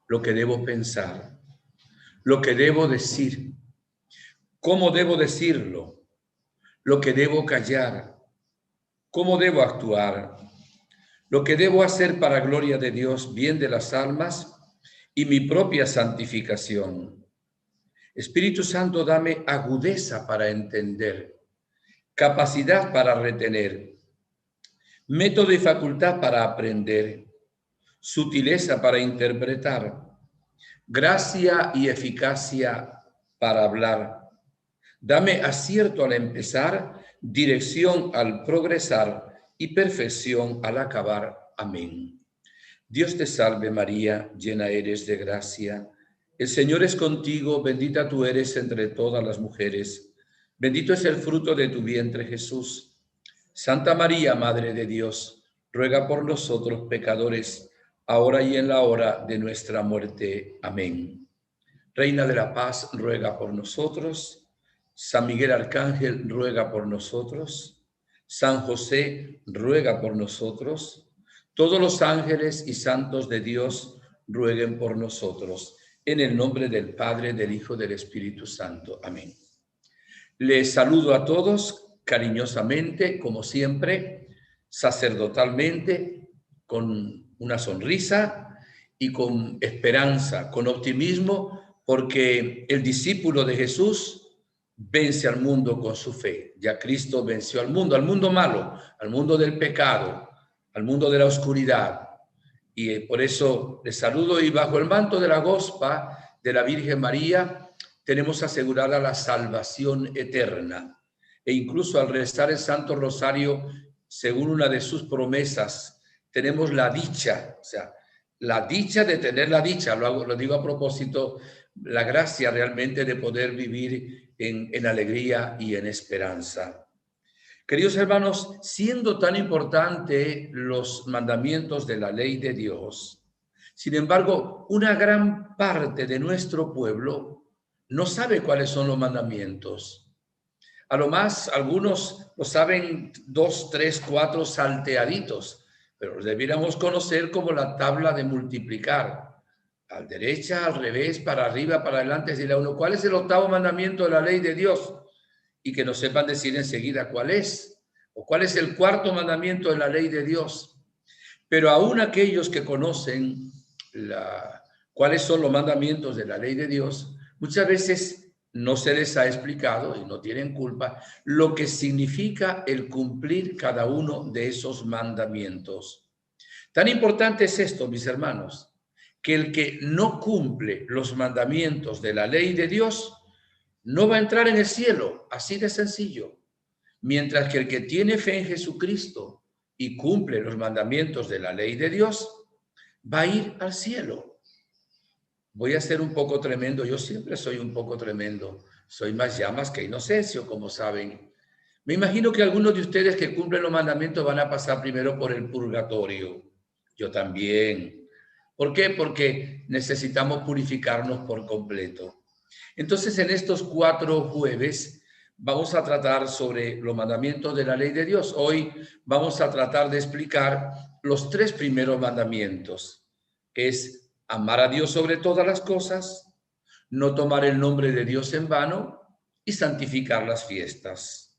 lo que debo pensar, lo que debo decir, cómo debo decirlo, lo que debo callar, cómo debo actuar, lo que debo hacer para gloria de Dios, bien de las almas y mi propia santificación. Espíritu Santo, dame agudeza para entender, capacidad para retener, método y facultad para aprender, sutileza para interpretar, gracia y eficacia para hablar. Dame acierto al empezar, dirección al progresar y perfección al acabar. Amén. Dios te salve María, llena eres de gracia. El Señor es contigo, bendita tú eres entre todas las mujeres. Bendito es el fruto de tu vientre, Jesús. Santa María, Madre de Dios, ruega por nosotros pecadores, ahora y en la hora de nuestra muerte. Amén. Reina de la paz, ruega por nosotros. San Miguel Arcángel, ruega por nosotros. San José, ruega por nosotros. Todos los ángeles y santos de Dios, rueguen por nosotros. En el nombre del Padre, del Hijo, del Espíritu Santo. Amén. Les saludo a todos cariñosamente, como siempre, sacerdotalmente, con una sonrisa y con esperanza, con optimismo, porque el discípulo de Jesús vence al mundo con su fe. Ya Cristo venció al mundo malo, al mundo del pecado, al mundo de la oscuridad. Y por eso les saludo, y bajo el manto de la gospa de la Virgen María tenemos asegurada la salvación eterna. E incluso al rezar el Santo Rosario, según una de sus promesas, tenemos la dicha, o sea, la dicha de tener la dicha, lo digo a propósito, la gracia realmente de poder vivir en alegría y en esperanza. Queridos hermanos, siendo tan importante los mandamientos de la ley de Dios, sin embargo, una gran parte de nuestro pueblo no sabe cuáles son los mandamientos. A lo más, algunos lo saben 2, 3, 4 salteaditos, pero los debiéramos conocer como la tabla de multiplicar. A la derecha, al revés, para arriba, para adelante, decirle a uno, ¿cuál es el octavo mandamiento de la ley de Dios? Y que nos sepan decir enseguida cuál es, o cuál es el cuarto mandamiento de la ley de Dios. Pero aún aquellos que conocen cuáles son los mandamientos de la ley de Dios, muchas veces no se les ha explicado, y no tienen culpa, lo que significa el cumplir cada uno de esos mandamientos. Tan importante es esto, mis hermanos, que el que no cumple los mandamientos de la ley de Dios no va a entrar en el cielo, así de sencillo. Mientras que el que tiene fe en Jesucristo y cumple los mandamientos de la ley de Dios, va a ir al cielo. Voy a ser un poco tremendo, yo siempre soy un poco tremendo, soy más llamas que Inocencio, como saben. Me imagino que algunos de ustedes que cumplen los mandamientos van a pasar primero por el purgatorio. Yo también. ¿Por qué? Porque necesitamos purificarnos por completo. Entonces, en estos 4 jueves vamos a tratar sobre los mandamientos de la ley de Dios. Hoy vamos a tratar de explicar los 3 primeros mandamientos, que es amar a Dios sobre todas las cosas, no tomar el nombre de Dios en vano y santificar las fiestas.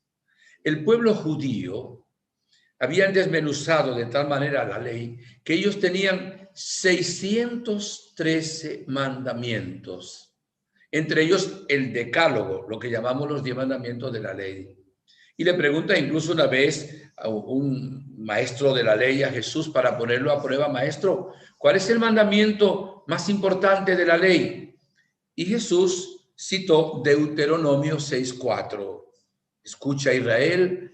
El pueblo judío habían desmenuzado de tal manera la ley que ellos tenían 613 mandamientos, entre ellos el decálogo, lo que llamamos los 10 mandamientos de la ley. Y le pregunta incluso una vez a un maestro de la ley, a Jesús, para ponerlo a prueba, maestro, ¿cuál es el mandamiento más importante de la ley? Y Jesús citó Deuteronomio 6:4. Escucha, Israel,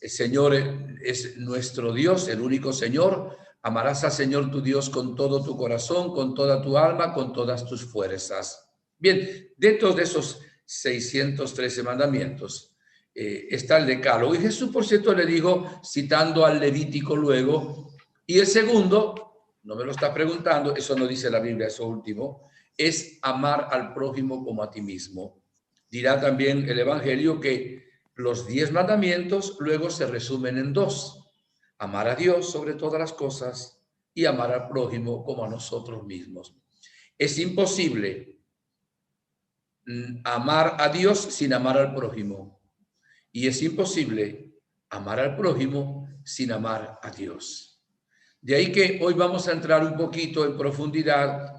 el Señor es nuestro Dios, el único Señor. Amarás al Señor tu Dios con todo tu corazón, con toda tu alma, con todas tus fuerzas. Bien, dentro de esos 613 mandamientos está el decálogo. Y Jesús, por cierto, le dijo, citando al Levítico luego, y el segundo, no me lo está preguntando, eso no dice la Biblia, eso último, es amar al prójimo como a ti mismo. Dirá también el Evangelio que los 10 mandamientos luego se resumen en 2. Amar a Dios sobre todas las cosas y amar al prójimo como a nosotros mismos. Es imposible amar a Dios sin amar al prójimo. Y es imposible amar al prójimo sin amar a Dios. De ahí que hoy vamos a entrar un poquito en profundidad.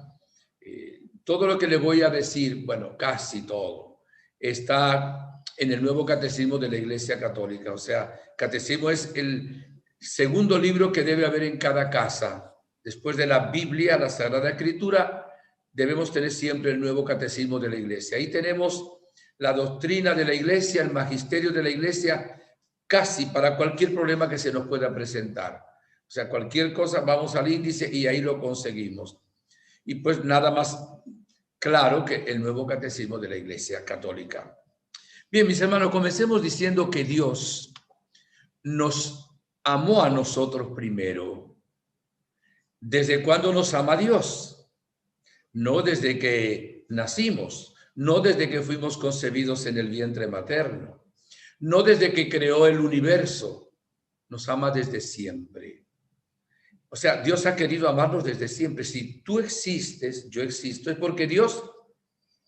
Todo lo que le voy a decir, bueno, casi todo, está en el Nuevo Catecismo de la Iglesia Católica. O sea, Catecismo es el segundo libro que debe haber en cada casa. Después de la Biblia, la Sagrada Escritura, debemos tener siempre el Nuevo Catecismo de la Iglesia. Ahí tenemos la doctrina de la Iglesia, el magisterio de la Iglesia, casi para cualquier problema que se nos pueda presentar. O sea, cualquier cosa, vamos al índice y ahí lo conseguimos. Y pues nada más claro que el Nuevo Catecismo de la Iglesia Católica. Bien, mis hermanos, comencemos diciendo que Dios nos amó a nosotros primero. ¿Desde cuándo nos ama Dios? No desde que nacimos, no desde que fuimos concebidos en el vientre materno, no desde que creó el universo, nos ama desde siempre. O sea, Dios ha querido amarnos desde siempre. Si tú existes, yo existo, es porque Dios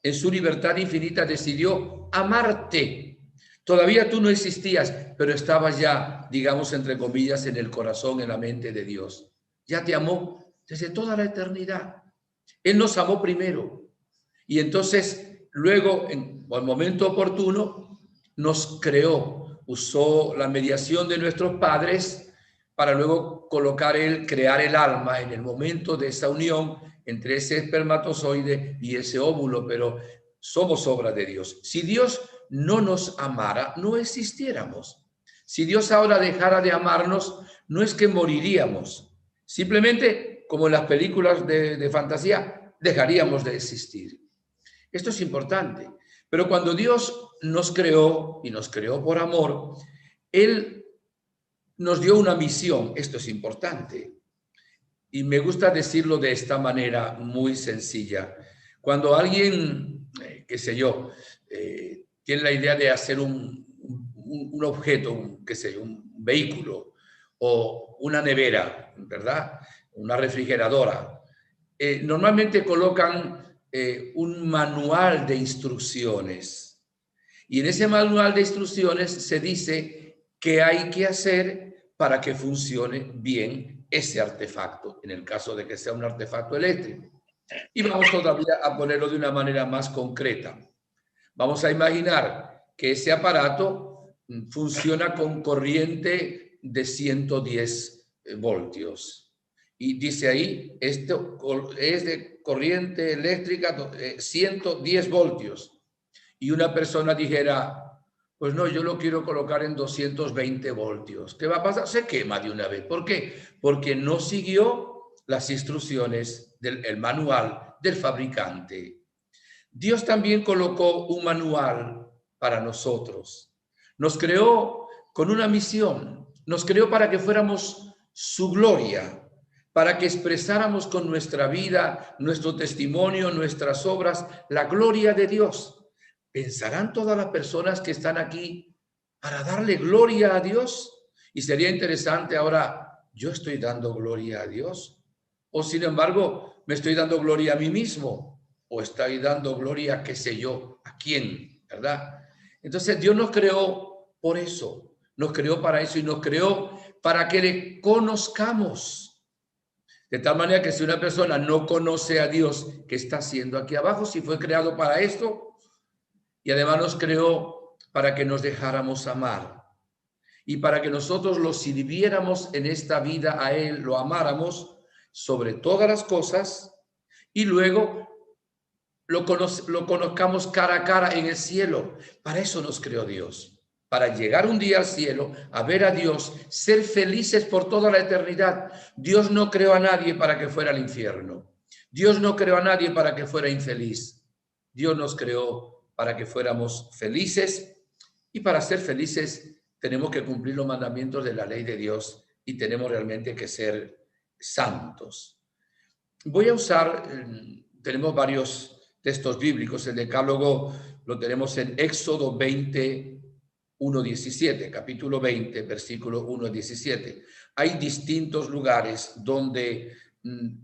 en su libertad infinita decidió amarte. Todavía tú no existías, pero estabas ya, digamos, entre comillas, en el corazón, en la mente de Dios. Ya te amó desde toda la eternidad. Él nos amó primero. Y entonces, luego, en el momento oportuno, nos creó. Usó la mediación de nuestros padres para luego crear el alma en el momento de esa unión entre ese espermatozoide y ese óvulo, pero somos obra de Dios. Si Dios no nos amara, no existiéramos. Si Dios ahora dejara de amarnos, no es que moriríamos. Simplemente, como en las películas de fantasía, dejaríamos de existir. Esto es importante. Pero cuando Dios nos creó, y nos creó por amor, Él nos dio una misión. Esto es importante. Y me gusta decirlo de esta manera muy sencilla. Cuando alguien, qué sé yo, tiene la idea de hacer un objeto, qué sé yo, un vehículo o una nevera, ¿verdad? Una refrigeradora. Normalmente colocan un manual de instrucciones. Y en ese manual de instrucciones se dice qué hay que hacer para que funcione bien ese artefacto, en el caso de que sea un artefacto eléctrico. Y vamos todavía a ponerlo de una manera más concreta. Vamos a imaginar que ese aparato funciona con corriente de 110 voltios. Y dice ahí, esto es de corriente eléctrica 110 voltios. Y una persona dijera, pues no, yo lo quiero colocar en 220 voltios. ¿Qué va a pasar? Se quema de una vez. ¿Por qué? Porque no siguió las instrucciones del manual del fabricante. Dios también colocó un manual para nosotros. Nos creó con una misión. Nos creó para que fuéramos su gloria, para que expresáramos con nuestra vida, nuestro testimonio, nuestras obras, la gloria de Dios. ¿Pensarán todas las personas que están aquí para darle gloria a Dios? Y sería interesante ahora, ¿yo estoy dando gloria a Dios? O sin embargo, ¿me estoy dando gloria a mí mismo? ¿O estoy dando gloria, qué sé yo, a quién? ¿Verdad? Entonces Dios nos creó por eso, nos creó para eso y nos creó para que le conozcamos. De tal manera que si una persona no conoce a Dios, ¿qué está haciendo aquí abajo? Si fue creado para esto. Y además nos creó para que nos dejáramos amar y para que nosotros lo sirviéramos en esta vida a Él, lo amáramos sobre todas las cosas y luego lo conozcamos cara a cara en el cielo. Para eso nos creó Dios, para llegar un día al cielo, a ver a Dios, ser felices por toda la eternidad. Dios no creó a nadie para que fuera al infierno. Dios no creó a nadie para que fuera infeliz. Dios nos creó para que fuéramos felices y para ser felices tenemos que cumplir los mandamientos de la ley de Dios y tenemos realmente que ser santos. Voy a usar, tenemos varios textos bíblicos, el decálogo lo tenemos en Éxodo 20, 1:17, capítulo 20, versículo 1:17. Hay distintos lugares donde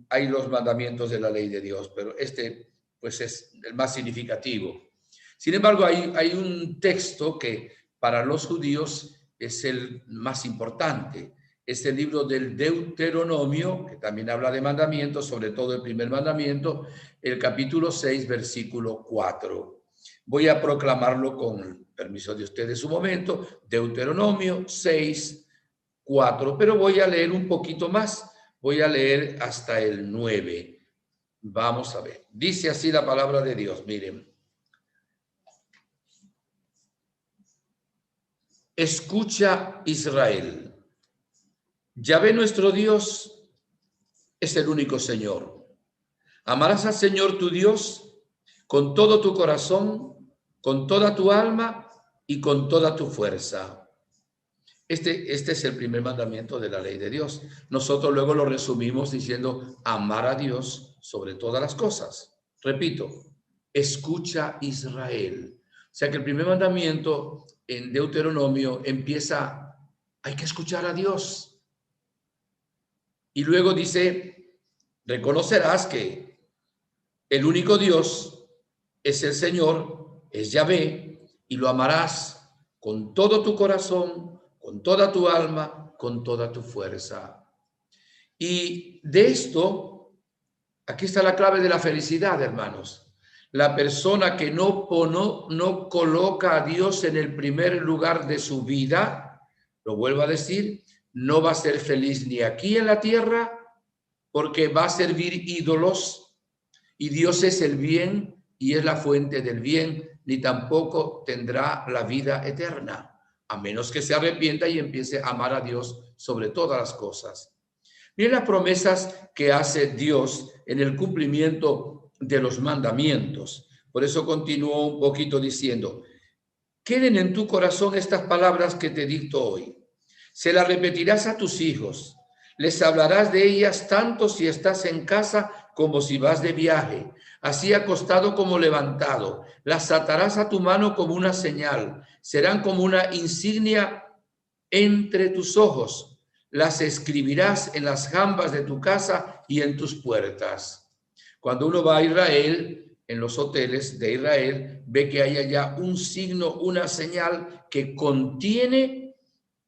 hay los mandamientos de la ley de Dios, pero este pues es el más significativo. Sin embargo, hay un texto que para los judíos es el más importante. Es el libro del Deuteronomio, que también habla de mandamientos, sobre todo el primer mandamiento, el capítulo 6, versículo 4. Voy a proclamarlo con permiso de ustedes un momento. Deuteronomio 6, 4, pero voy a leer un poquito más. Voy a leer hasta el 9. Vamos a ver. Dice así la palabra de Dios. Miren. Escucha, Israel. Yahvé nuestro Dios es el único Señor. Amarás al Señor tu Dios con todo tu corazón, con toda tu alma y con toda tu fuerza. Este es el primer mandamiento de la ley de Dios. Nosotros luego lo resumimos diciendo amar a Dios sobre todas las cosas. Repito, escucha, Israel. O sea que el primer mandamiento en Deuteronomio empieza, hay que escuchar a Dios. Y luego dice, reconocerás que el único Dios es el Señor, es Yahvé, y lo amarás con todo tu corazón, con toda tu alma, con toda tu fuerza. Y de esto, aquí está la clave de la felicidad, hermanos. La persona que no coloca a Dios en el primer lugar de su vida, lo vuelvo a decir, no va a ser feliz ni aquí en la tierra, porque va a servir ídolos, y Dios es el bien y es la fuente del bien, ni tampoco tendrá la vida eterna, a menos que se arrepienta y empiece a amar a Dios sobre todas las cosas. Miren las promesas que hace Dios en el cumplimiento de los mandamientos. Por eso continuó un poquito diciendo, queden en tu corazón estas palabras que te dicto hoy. Se las repetirás a tus hijos. Les hablarás de ellas tanto si estás en casa como si vas de viaje, así acostado como levantado. Las atarás a tu mano como una señal. Serán como una insignia entre tus ojos. Las escribirás en las jambas de tu casa y en tus puertas. Cuando uno va a Israel, en los hoteles de Israel, ve que hay allá un signo, una señal que contiene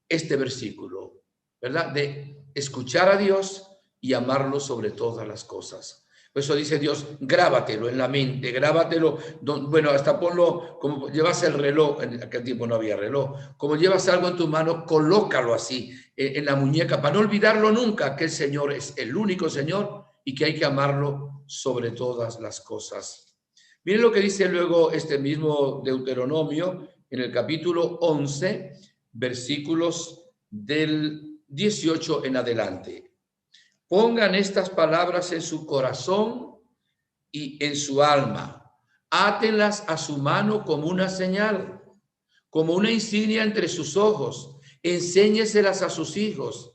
este versículo, ¿verdad? De escuchar a Dios y amarlo sobre todas las cosas. Por eso dice Dios, grábatelo en la mente, grábatelo, bueno, hasta ponlo, como llevas el reloj, en aquel tiempo no había reloj, como llevas algo en tu mano, colócalo así, en la muñeca, para no olvidarlo nunca, que el Señor es el único Señor y que hay que amarlo sobre todas las cosas. Miren lo que dice luego este mismo Deuteronomio, en el capítulo 11, versículos del 18 en adelante. Pongan estas palabras en su corazón y en su alma. Átenlas a su mano como una señal, como una insignia entre sus ojos. Enséñeselas a sus hijos.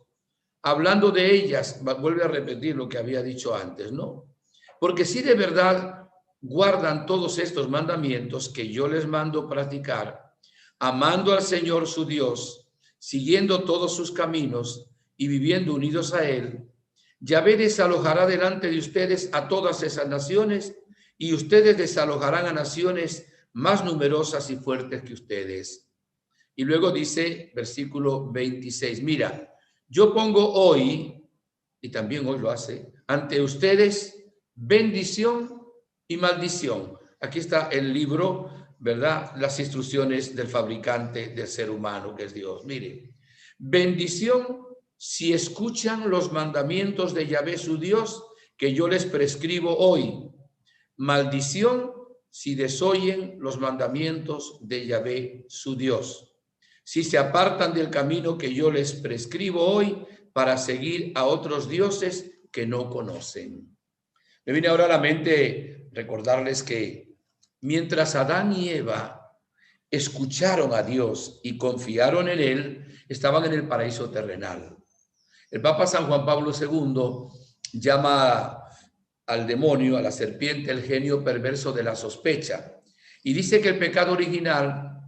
Hablando de ellas, vuelve a repetir lo que había dicho antes, ¿no? Porque si de verdad guardan todos estos mandamientos que yo les mando practicar, amando al Señor su Dios, siguiendo todos sus caminos y viviendo unidos a Él, Yahvé desalojará delante de ustedes a todas esas naciones y ustedes desalojarán a naciones más numerosas y fuertes que ustedes. Y luego dice, versículo 26, mira, yo pongo hoy, y también hoy lo hace, ante ustedes bendición y maldición. Aquí está el libro, ¿verdad? Las instrucciones del fabricante del ser humano, que es Dios. Mire, bendición si escuchan los mandamientos de Yahvé su Dios, que yo les prescribo hoy. Maldición si desoyen los mandamientos de Yahvé su Dios. Si se apartan del camino que yo les prescribo hoy para seguir a otros dioses que no conocen. Me viene ahora a la mente recordarles que mientras Adán y Eva escucharon a Dios y confiaron en Él, estaban en el paraíso terrenal. El Papa San Juan Pablo II llama al demonio, a la serpiente, el genio perverso de la sospecha. Y dice que el pecado original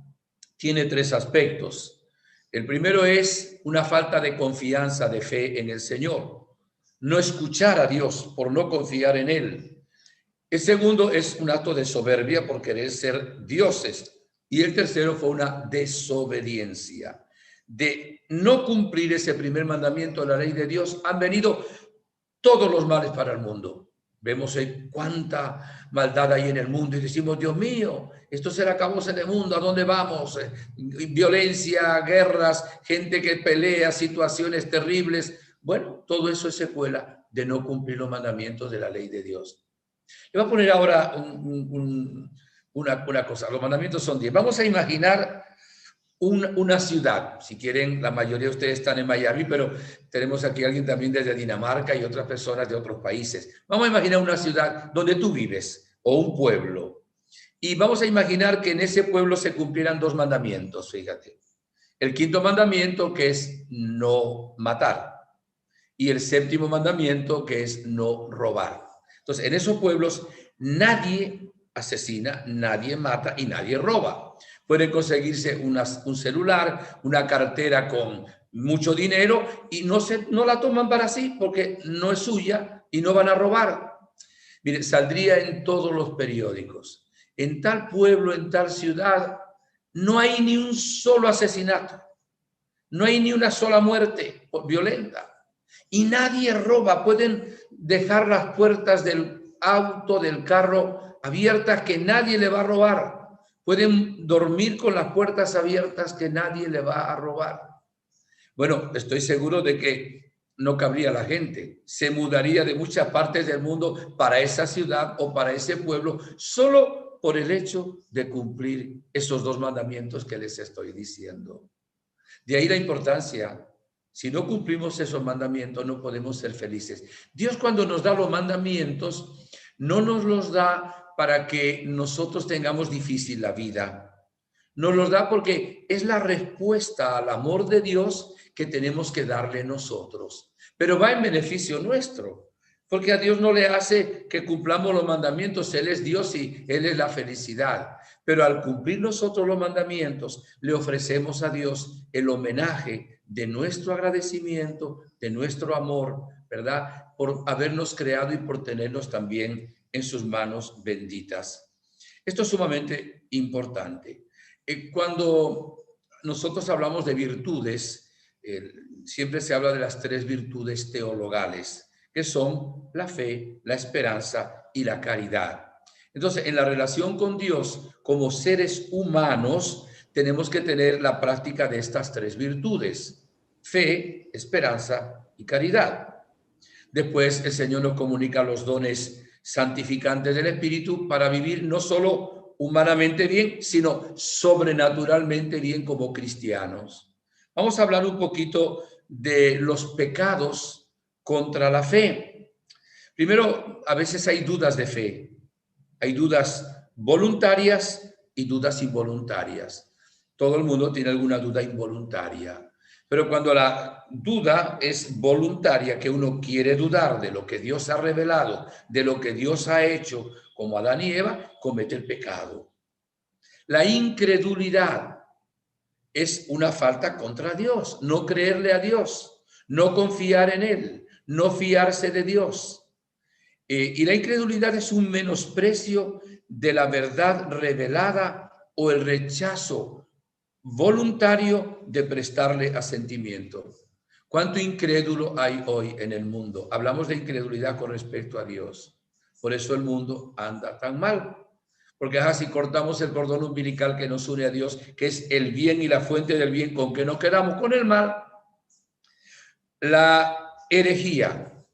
tiene tres aspectos. El primero es una falta de confianza, de fe en el Señor. No escuchar a Dios por no confiar en Él. El segundo es un acto de soberbia por querer ser dioses. Y el tercero fue una desobediencia. De no cumplir ese primer mandamiento de la ley de Dios, han venido todos los males para el mundo. Vemos cuánta maldad hay en el mundo y decimos, Dios mío, esto se le acabó en el mundo, ¿a dónde vamos? Violencia, guerras, gente que pelea, situaciones terribles. Bueno, todo eso es secuela de no cumplir los mandamientos de la ley de Dios. Le voy a poner ahora una cosa. Los mandamientos son 10. Vamos a imaginar una ciudad. Si quieren, la mayoría de ustedes están en Miami, pero tenemos aquí a alguien también desde Dinamarca y otras personas de otros países. Vamos a imaginar una ciudad donde tú vives o un pueblo. Y vamos a imaginar que en ese pueblo se cumplieran 2 mandamientos, fíjate. El 5.º mandamiento, que es no matar. Y el 7.º mandamiento, que es no robar. Entonces, en esos pueblos nadie asesina, nadie mata y nadie roba. Pueden conseguirse un celular, una cartera con mucho dinero y no la toman para sí porque no es suya y no van a robar. Mire, saldría en todos los periódicos. En tal pueblo, en tal ciudad, no hay ni un solo asesinato. No hay ni una sola muerte violenta. Y nadie roba. Pueden dejar las puertas del auto, del carro abiertas que nadie le va a robar. Pueden dormir con las puertas abiertas que nadie le va a robar. Bueno, estoy seguro de que no cabría la gente. Se mudaría de muchas partes del mundo para esa ciudad o para ese pueblo solo por el hecho de cumplir esos 2 mandamientos que les estoy diciendo. De ahí la importancia. Si no cumplimos esos mandamientos, no podemos ser felices. Dios, cuando nos da los mandamientos, no nos los da para que nosotros tengamos difícil la vida. Nos los da porque es la respuesta al amor de Dios que tenemos que darle nosotros. Pero va en beneficio nuestro, porque a Dios no le hace que cumplamos los mandamientos. Él es Dios y Él es la felicidad. Pero al cumplir nosotros los mandamientos, le ofrecemos a Dios el homenaje de nuestro agradecimiento, de nuestro amor, ¿verdad? Por habernos creado y por tenernos también en sus manos benditas. Esto es sumamente importante. Cuando nosotros hablamos de virtudes, siempre se habla de las 3 virtudes teologales, que son la fe, la esperanza y la caridad. Entonces, en la relación con Dios, como seres humanos, tenemos que tener la práctica de estas 3 virtudes: fe, esperanza y caridad. Después, el Señor nos comunica los dones santificantes del Espíritu para vivir no solo humanamente bien, sino sobrenaturalmente bien como cristianos. Vamos a hablar un poquito de los pecados contra la fe. Primero, a veces hay dudas de fe. Hay dudas voluntarias y dudas involuntarias. Todo el mundo tiene alguna duda involuntaria. Pero cuando la duda es voluntaria, que uno quiere dudar de lo que Dios ha revelado, de lo que Dios ha hecho, como Adán y Eva, comete el pecado. La incredulidad es una falta contra Dios, no creerle a Dios, no confiar en Él, no fiarse de Dios. Y la incredulidad es un menosprecio de la verdad revelada o el rechazo voluntario de prestarle asentimiento. ¿Cuánto incrédulo hay hoy en el mundo? Hablamos de incredulidad con respecto a Dios. Por eso el mundo anda tan mal. Porque si cortamos el cordón umbilical que nos une a Dios, que es el bien y la fuente del bien, ¿con qué nos quedamos? Con el mal. La herejía.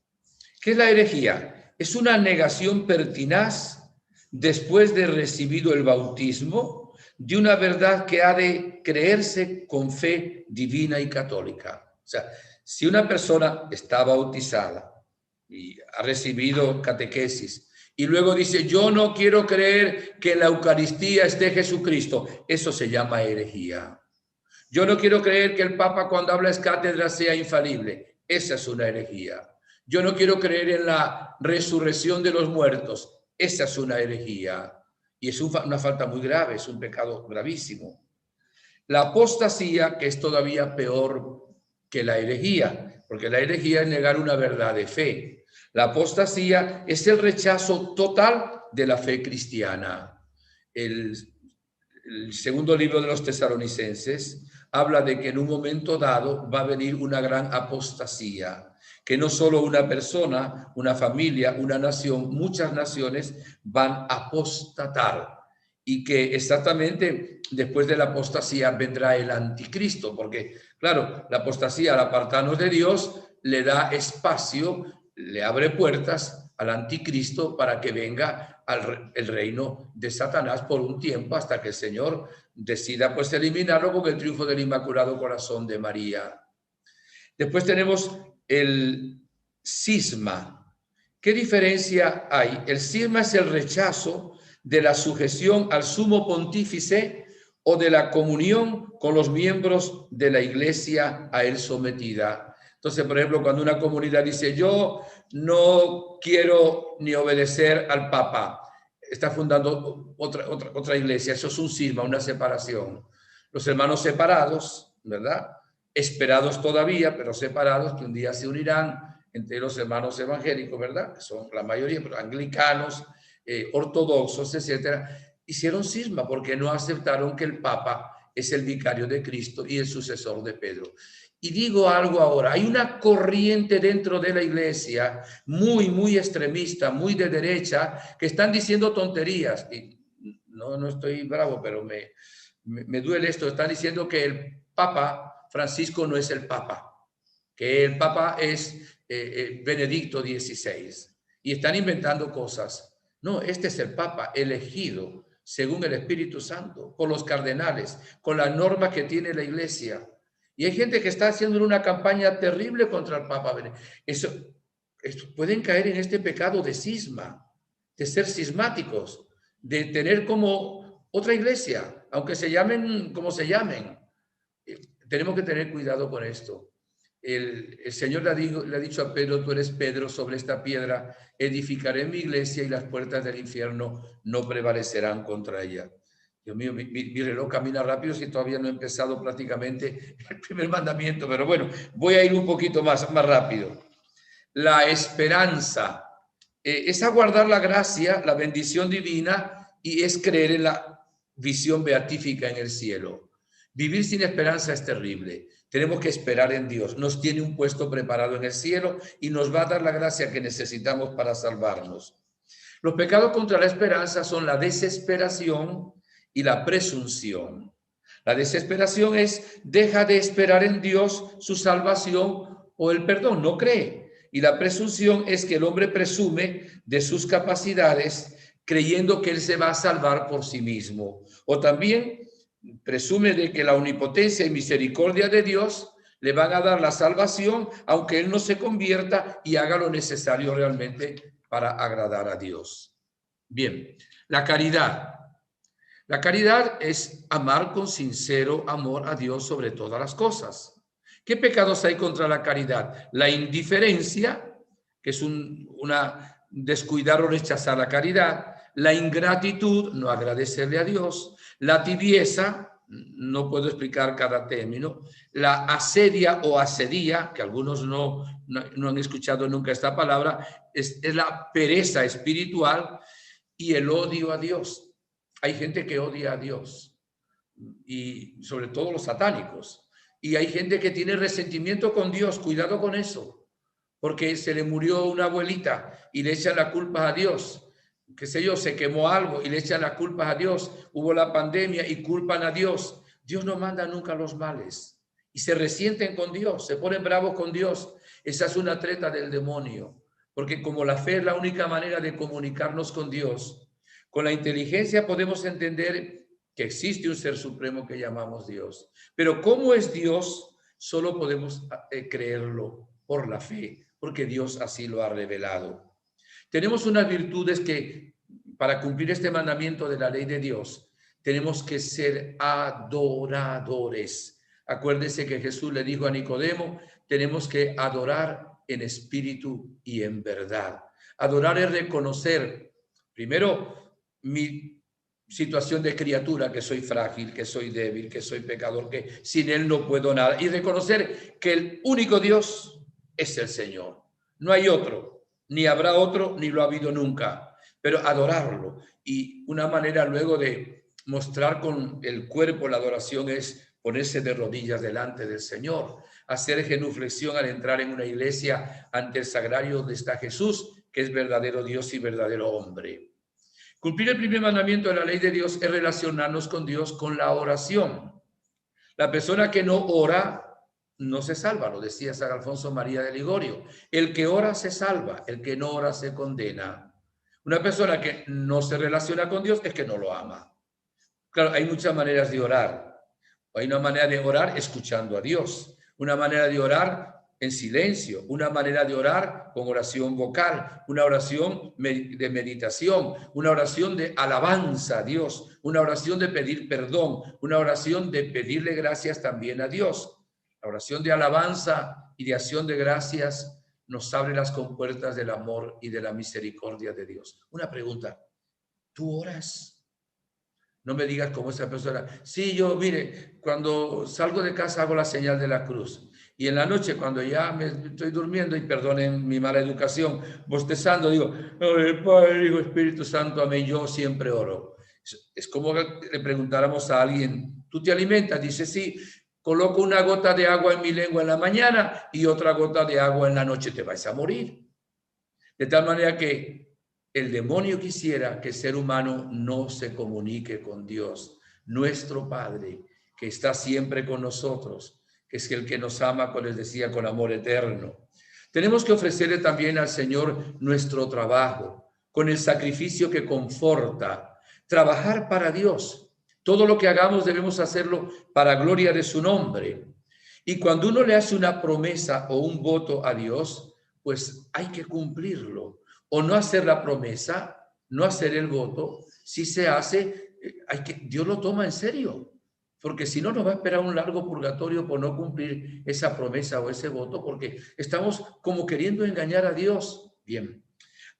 ¿Qué es la herejía? Es una negación pertinaz después de recibido el bautismo de una verdad que ha de creerse con fe divina y católica. O sea, si una persona está bautizada y ha recibido catequesis y luego dice, yo no quiero creer que en la Eucaristía esté Jesucristo, eso se llama herejía. Yo no quiero creer que el Papa cuando habla es cátedra sea infalible, esa es una herejía. Yo no quiero creer en la resurrección de los muertos, esa es una herejía. Y es una falta muy grave, es un pecado gravísimo. La apostasía, que es todavía peor que la herejía, porque la herejía es negar una verdad de fe. La apostasía es el rechazo total de la fe cristiana. El segundo libro de los Tesalonicenses habla de que en un momento dado va a venir una gran apostasía, que no solo una persona, una familia, una nación, muchas naciones van a apostatar, y que exactamente después de la apostasía vendrá el anticristo, porque claro, la apostasía, al apartarnos de Dios, le da espacio, le abre puertas al anticristo para que venga el reino de Satanás por un tiempo, hasta que el Señor decida pues eliminarlo con el triunfo del Inmaculado Corazón de María. Después tenemos el cisma. ¿Qué diferencia hay? El cisma es el rechazo de la sujeción al sumo pontífice o de la comunión con los miembros de la iglesia a él sometida. Entonces, por ejemplo, cuando una comunidad dice, yo no quiero ni obedecer al Papa, está fundando otra iglesia, eso es un cisma, una separación. Los hermanos separados, ¿verdad? Esperados todavía, pero separados, que un día se unirán entre los hermanos evangélicos, ¿verdad? Que son la mayoría, pero anglicanos, ortodoxos, etcétera, hicieron cisma porque no aceptaron que el Papa es el vicario de Cristo y el sucesor de Pedro. Y digo algo ahora, hay una corriente dentro de la iglesia muy extremista, muy de derecha, que están diciendo tonterías. Y no estoy bravo, pero me duele esto. Están diciendo que el Papa Francisco no es el Papa, que el Papa es Benedicto XVI. Y están inventando cosas. No, este es el Papa elegido según el Espíritu Santo, por los cardenales, con la norma que tiene la iglesia. Y hay gente que está haciendo una campaña terrible contra el Papa. Eso pueden caer en este pecado de cisma, de ser cismáticos, de tener como otra iglesia, aunque se llamen como se llamen. Tenemos que tener cuidado con esto. El Señor le ha dicho a Pedro, tú eres Pedro, sobre esta piedra edificaré mi iglesia y las puertas del infierno no prevalecerán contra ella. Dios mío, mi reloj camina rápido si todavía no he empezado prácticamente el primer mandamiento, pero bueno, voy a ir un poquito más rápido. La esperanza es aguardar la gracia, la bendición divina, y es creer en la visión beatífica en el cielo. Vivir sin esperanza es terrible. Tenemos que esperar en Dios. Nos tiene un puesto preparado en el cielo y nos va a dar la gracia que necesitamos para salvarnos. Los pecados contra la esperanza son la desesperación y la presunción. La desesperación es deja de esperar en Dios su salvación o el perdón, no cree. Y la presunción es que el hombre presume de sus capacidades creyendo que él se va a salvar por sí mismo. O también presume de que la omnipotencia y misericordia de Dios le van a dar la salvación, aunque él no se convierta y haga lo necesario realmente para agradar a Dios. Bien, la caridad. La caridad es amar con sincero amor a Dios sobre todas las cosas. ¿Qué pecados hay contra la caridad? La indiferencia, que es una descuidar o rechazar la caridad. La ingratitud, no agradecerle a Dios. La tibieza, no puedo explicar cada término. La asedia o asedía, que algunos no han escuchado nunca esta palabra, es la pereza espiritual. Y el odio a Dios. Hay gente que odia a Dios, y sobre todo los satánicos. Y hay gente que tiene resentimiento con Dios. Cuidado con eso, porque se le murió una abuelita y le echan la culpa a Dios. Qué sé yo, se quemó algo y le echan la culpa a Dios. Hubo la pandemia y culpan a Dios. Dios no manda nunca los males. Y se resienten con Dios, se ponen bravos con Dios. Esa es una treta del demonio. Porque como la fe es la única manera de comunicarnos con Dios, con la inteligencia podemos entender que existe un ser supremo que llamamos Dios. Pero ¿cómo es Dios? Solo podemos creerlo por la fe, porque Dios así lo ha revelado. Tenemos unas virtudes que, para cumplir este mandamiento de la ley de Dios, tenemos que ser adoradores. Acuérdense que Jesús le dijo a Nicodemo, tenemos que adorar en espíritu y en verdad. Adorar es reconocer, primero, mi situación de criatura, que soy frágil, que soy débil, que soy pecador, que sin Él no puedo nada. Y reconocer que el único Dios es el Señor. No hay otro, ni habrá otro, ni lo ha habido nunca. Pero adorarlo. Y una manera luego de mostrar con el cuerpo la adoración es ponerse de rodillas delante del Señor, hacer genuflexión al entrar en una iglesia ante el sagrario donde está Jesús, que es verdadero Dios y verdadero hombre. Cumplir el primer mandamiento de la ley de Dios es relacionarnos con Dios con la oración. La persona que no ora no se salva, lo decía San Alfonso María de Ligorio. El que ora se salva, el que no ora se condena. Una persona que no se relaciona con Dios es que no lo ama. Claro, hay muchas maneras de orar. Hay una manera de orar escuchando a Dios, una manera de orar en silencio, una manera de orar con oración vocal, una oración de meditación, una oración de alabanza a Dios, una oración de pedir perdón, una oración de pedirle gracias también a Dios. La oración de alabanza y de acción de gracias nos abre las compuertas del amor y de la misericordia de Dios. Una pregunta, ¿tú oras? No me digas como esa persona. Sí, yo, mire, cuando salgo de casa hago la señal de la cruz. Y en la noche, cuando ya me estoy durmiendo, y perdonen mi mala educación, bostezando, digo, Padre, Hijo, Espíritu Santo, amén, yo siempre oro. Es como que le preguntáramos a alguien, ¿tú te alimentas? Dice, sí, coloco una gota de agua en mi lengua en la mañana y otra gota de agua en la noche, te vais a morir. De tal manera que el demonio quisiera que el ser humano no se comunique con Dios, nuestro Padre, que está siempre con nosotros, que es el que nos ama, como les decía, con amor eterno. Tenemos que ofrecerle también al Señor nuestro trabajo, con el sacrificio que conforta, trabajar para Dios. Todo lo que hagamos debemos hacerlo para gloria de su nombre. Y cuando uno le hace una promesa o un voto a Dios, pues hay que cumplirlo. O no hacer la promesa, no hacer el voto. Si se hace, Dios lo toma en serio. Porque si no, nos va a esperar un largo purgatorio por no cumplir esa promesa o ese voto, porque estamos como queriendo engañar a Dios. Bien.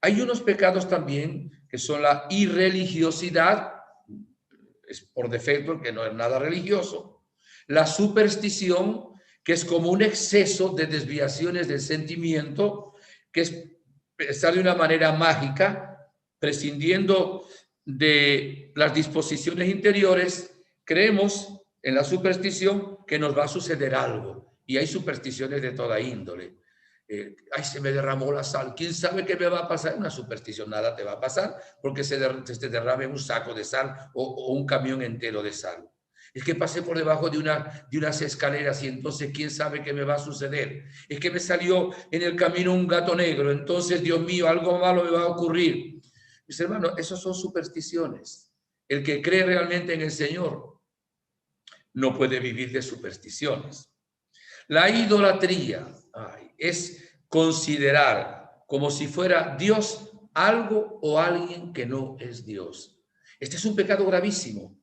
Hay unos pecados también que son la irreligiosidad, es por defecto, que no es nada religioso. La superstición, que es como un exceso de desviaciones del sentimiento, que es pensar de una manera mágica, prescindiendo de las disposiciones interiores, creemos en la superstición que nos va a suceder algo. Y hay supersticiones de toda índole. Ay, se me derramó la sal. ¿Quién sabe qué me va a pasar? Una superstición, nada te va a pasar porque se te derrame un saco de sal o un camión entero de sal. Es que pasé por debajo de unas escaleras y entonces quién sabe qué me va a suceder. Es que me salió en el camino un gato negro, entonces, Dios mío, algo malo me va a ocurrir. Mis hermanos, esos son supersticiones. El que cree realmente en el Señor no puede vivir de supersticiones. La idolatría es considerar como si fuera Dios algo o alguien que no es Dios. Este es un pecado gravísimo.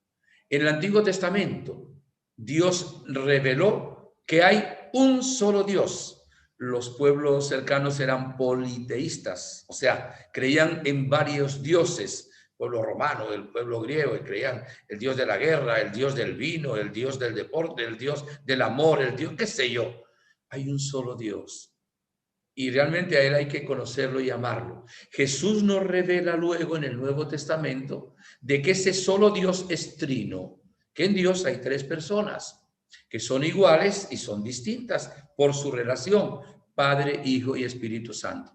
En el Antiguo Testamento, Dios reveló que hay un solo Dios. Los pueblos cercanos eran politeístas, o sea, creían en varios dioses. El pueblo romano, el pueblo griego, y creían el Dios de la guerra, el Dios del vino, el Dios del deporte, el Dios del amor, el Dios, qué sé yo. Hay un solo Dios. Y realmente a Él hay que conocerlo y amarlo. Jesús nos revela luego en el Nuevo Testamento de que ese solo Dios es trino, que en Dios hay tres personas que son iguales y son distintas por su relación, Padre, Hijo y Espíritu Santo.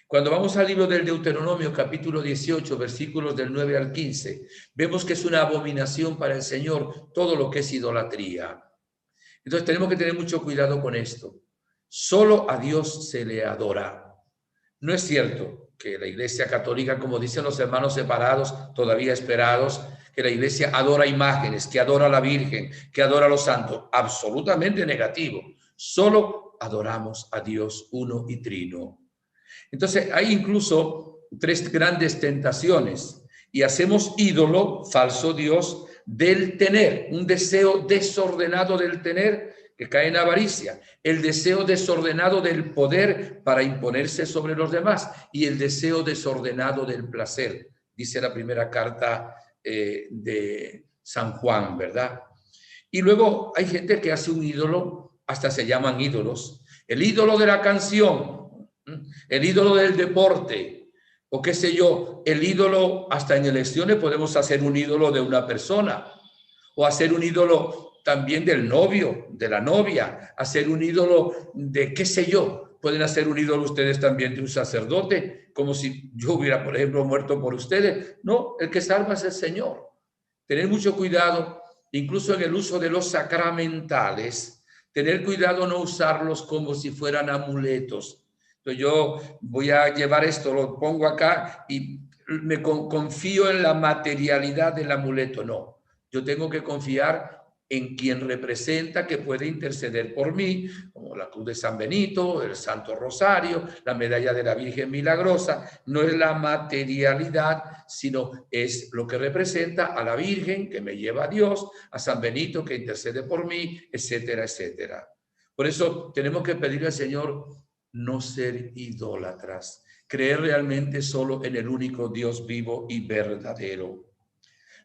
Cuando vamos al libro del Deuteronomio, capítulo 18, versículos del 9 al 15, vemos que es una abominación para el Señor todo lo que es idolatría. Entonces tenemos que tener mucho cuidado con esto. Solo a Dios se le adora. No es cierto que la Iglesia Católica, como dicen los hermanos separados, todavía esperados, que la Iglesia adora imágenes, que adora a la Virgen, que adora a los santos. Absolutamente negativo. Solo adoramos a Dios uno y trino. Entonces hay incluso tres grandes tentaciones y hacemos ídolo, falso Dios, del tener, un deseo desordenado del tener que cae en avaricia, el deseo desordenado del poder para imponerse sobre los demás y el deseo desordenado del placer. Dice la primera carta de San Juan, ¿verdad? Y luego hay gente que hace un ídolo, hasta se llaman ídolos. El ídolo de la canción, el ídolo del deporte, o qué sé yo, el ídolo, hasta en elecciones podemos hacer un ídolo de una persona, o hacer un ídolo también del novio, de la novia, hacer un ídolo de qué sé yo. Pueden hacer un ídolo ustedes también de un sacerdote, como si yo hubiera, por ejemplo, muerto por ustedes. No, el que salva es el Señor. Tener mucho cuidado, incluso en el uso de los sacramentales, tener cuidado no usarlos como si fueran amuletos. Entonces yo voy a llevar esto, lo pongo acá y me confío en la materialidad del amuleto. No, yo tengo que confiar en quien representa que puede interceder por mí, como la cruz de San Benito, el Santo Rosario, la medalla de la Virgen Milagrosa. No es la materialidad, sino es lo que representa a la Virgen que me lleva a Dios, a San Benito que intercede por mí, etcétera, etcétera. Por eso tenemos que pedirle al Señor no ser idólatras, creer realmente solo en el único Dios vivo y verdadero.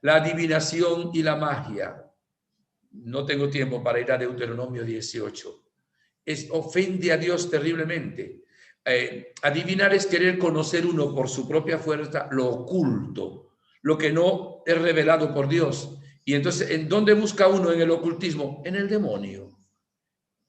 La adivinación y la magia. No tengo tiempo para ir a Deuteronomio 18. Ofende a Dios terriblemente. Adivinar es querer conocer uno por su propia fuerza lo oculto, lo que no es revelado por Dios. Y entonces, ¿en dónde busca uno en el ocultismo? En el demonio.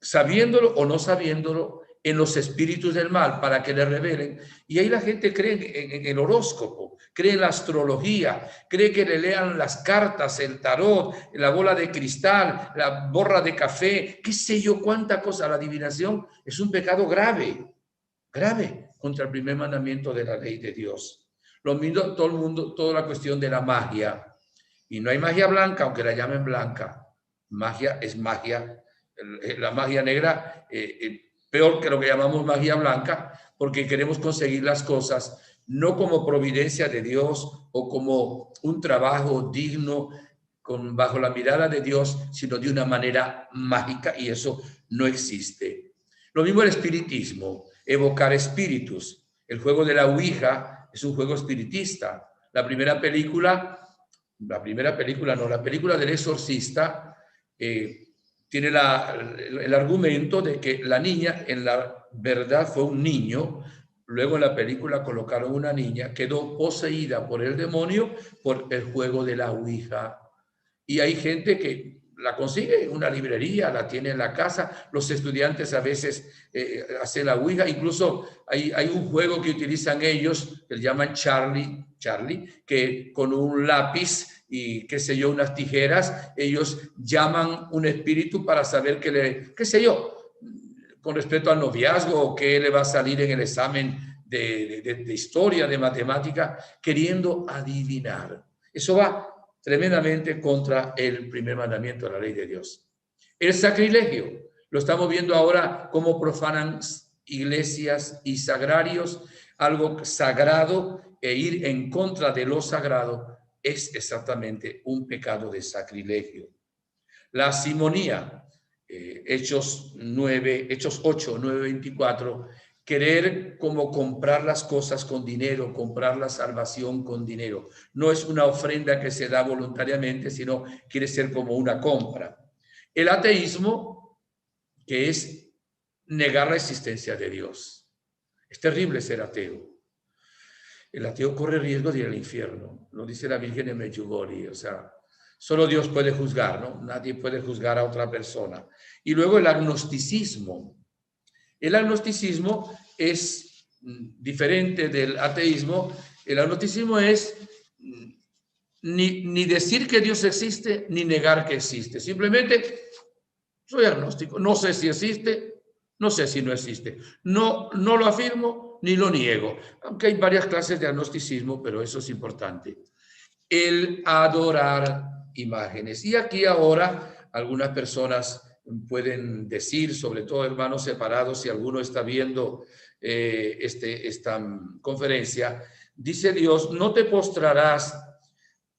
Sabiéndolo o no sabiéndolo, en los espíritus del mal para que le revelen. Y ahí la gente cree en el horóscopo, cree en la astrología, cree que le lean las cartas, el tarot, la bola de cristal, la borra de café, qué sé yo, cuánta cosa. La adivinación es un pecado grave, grave contra el primer mandamiento de la ley de Dios. Lo mismo todo el mundo, toda la cuestión de la magia. Y no hay magia blanca, aunque la llamen blanca. Magia es magia. La magia negra, peor que lo que llamamos magia blanca, porque queremos conseguir las cosas no como providencia de Dios o como un trabajo digno bajo la mirada de Dios, sino de una manera mágica, y eso no existe. Lo mismo el espiritismo, evocar espíritus. El juego de la Ouija es un juego espiritista. La película del Exorcista, tiene el argumento de que la niña en la verdad fue un niño, luego en la película colocaron una niña, quedó poseída por el demonio por el juego de la Ouija. Y hay gente que la consigue en una librería, la tiene en la casa, los estudiantes a veces hacen la Ouija, incluso hay un juego que utilizan ellos, que le llaman Charlie, que con un lápiz y qué sé yo, unas tijeras, ellos llaman un espíritu para saber qué sé yo, con respecto al noviazgo, qué le va a salir en el examen de historia, de matemática, queriendo adivinar. Eso va tremendamente contra el primer mandamiento de la ley de Dios. El sacrilegio, lo estamos viendo ahora cómo profanan iglesias y sagrarios, algo sagrado, e ir en contra de lo sagrado es exactamente un pecado de sacrilegio. La simonía, Hechos 8, 9, 24, querer como comprar las cosas con dinero, comprar la salvación con dinero. No es una ofrenda que se da voluntariamente, sino quiere ser como una compra. El ateísmo, que es negar la existencia de Dios. Es terrible ser ateo. El ateo corre riesgo de ir al infierno. Lo dice la Virgen de Medjugorje. O sea, solo Dios puede juzgar, ¿no? Nadie puede juzgar a otra persona. Y luego el agnosticismo. El agnosticismo es diferente del ateísmo. El agnosticismo es ni decir que Dios existe, ni negar que existe. Simplemente soy agnóstico. No sé si existe, no sé si no existe. No lo afirmo ni lo niego. Aunque hay varias clases de agnosticismo, pero eso es importante. El adorar imágenes. Y aquí ahora algunas personas pueden decir, sobre todo hermanos separados, si alguno está viendo esta conferencia, dice Dios, no te postrarás,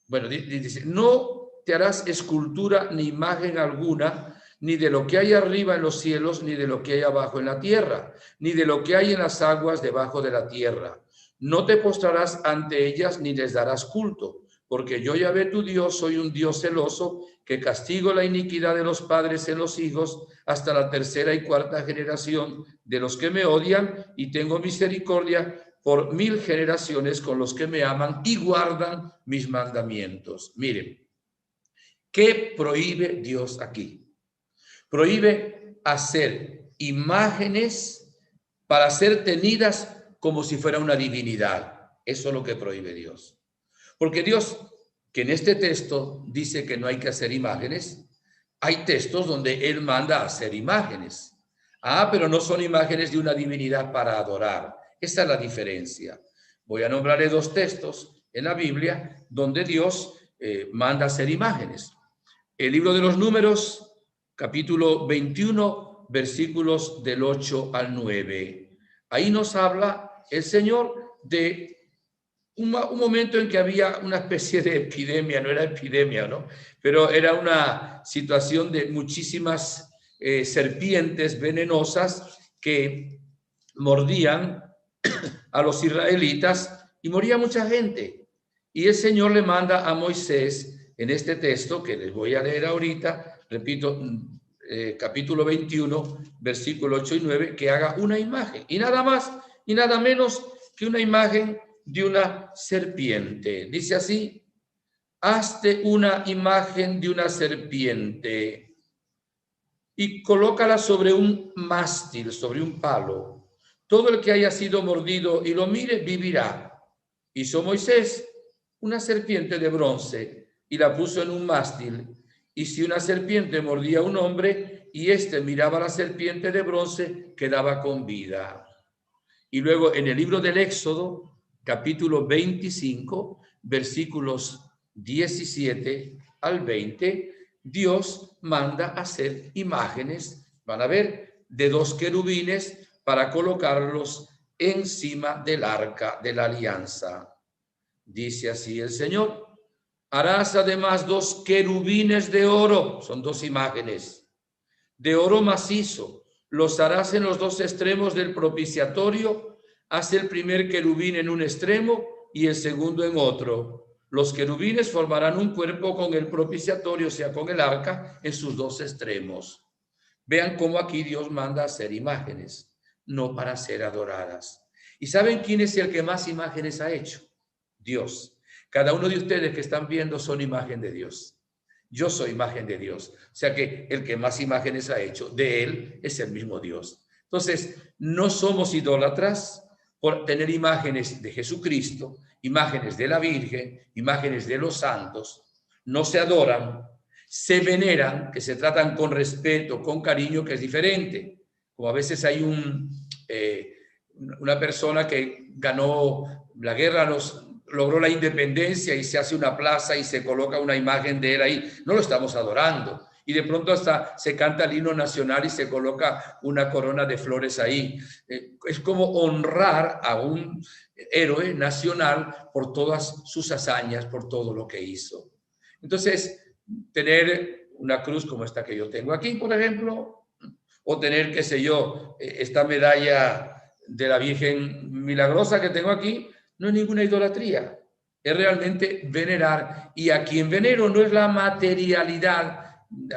bueno, dice, no te harás escultura ni imagen alguna, ni de lo que hay arriba en los cielos, ni de lo que hay abajo en la tierra, ni de lo que hay en las aguas debajo de la tierra. No te postrarás ante ellas, ni les darás culto, porque yo, Yahvé tu Dios, soy un Dios celoso, que castigo la iniquidad de los padres en los hijos hasta la tercera y cuarta generación de los que me odian, y tengo misericordia por 1000 generaciones con los que me aman y guardan mis mandamientos. Miren, ¿qué prohíbe Dios aquí? Prohíbe hacer imágenes para ser tenidas como si fuera una divinidad. Eso es lo que prohíbe Dios. Porque Dios, que en este texto dice que no hay que hacer imágenes, hay textos donde Él manda a hacer imágenes. Pero no son imágenes de una divinidad para adorar. Esa es la diferencia. Voy a nombrarle 2 textos en la Biblia donde Dios manda a hacer imágenes. El libro de los Números, capítulo 21, versículos del 8 al 9. Ahí nos habla el Señor de un momento en que había una especie de epidemia, no era epidemia, ¿no? Pero era una situación de muchísimas serpientes venenosas que mordían a los israelitas y moría mucha gente. Y el Señor le manda a Moisés en este texto que les voy a leer ahorita, repito, capítulo 21, versículo 8 y 9, que haga una imagen, y nada más y nada menos que una imagen de una serpiente. Dice así: hazte una imagen de una serpiente y colócala sobre un mástil, sobre un palo. Todo el que haya sido mordido y lo mire vivirá. Hizo Moisés una serpiente de bronce y la puso en un mástil. Y si una serpiente mordía a un hombre y éste miraba a la serpiente de bronce, quedaba con vida. Y luego en el libro del Éxodo, capítulo 25, versículos 17 al 20, Dios manda hacer imágenes, van a ver, de 2 querubines para colocarlos encima del arca de la alianza. Dice así el Señor: harás además 2 querubines de oro, son 2 imágenes, de oro macizo, los harás en los 2 extremos del propiciatorio. Haz el primer querubín en un extremo y el segundo en otro. Los querubines formarán un cuerpo con el propiciatorio, o sea, con el arca, en sus 2 extremos. Vean cómo aquí Dios manda hacer imágenes, no para ser adoradas. ¿Y saben quién es el que más imágenes ha hecho? Dios. Cada uno de ustedes que están viendo son imagen de Dios. Yo soy imagen de Dios. O sea que el que más imágenes ha hecho de Él es el mismo Dios. Entonces, no somos idólatras por tener imágenes de Jesucristo, imágenes de la Virgen, imágenes de los santos. No se adoran, se veneran, que se tratan con respeto, con cariño, que es diferente. Como a veces hay una persona que ganó la guerra, logró la independencia y se hace una plaza y se coloca una imagen de él ahí. No lo estamos adorando. Y de pronto hasta se canta el himno nacional y se coloca una corona de flores ahí. Es como honrar a un héroe nacional por todas sus hazañas, por todo lo que hizo. Entonces, tener una cruz como esta que yo tengo aquí, por ejemplo, o tener, qué sé yo, esta medalla de la Virgen Milagrosa que tengo aquí, no es ninguna idolatría, es realmente venerar. Y a quien venero no es la materialidad,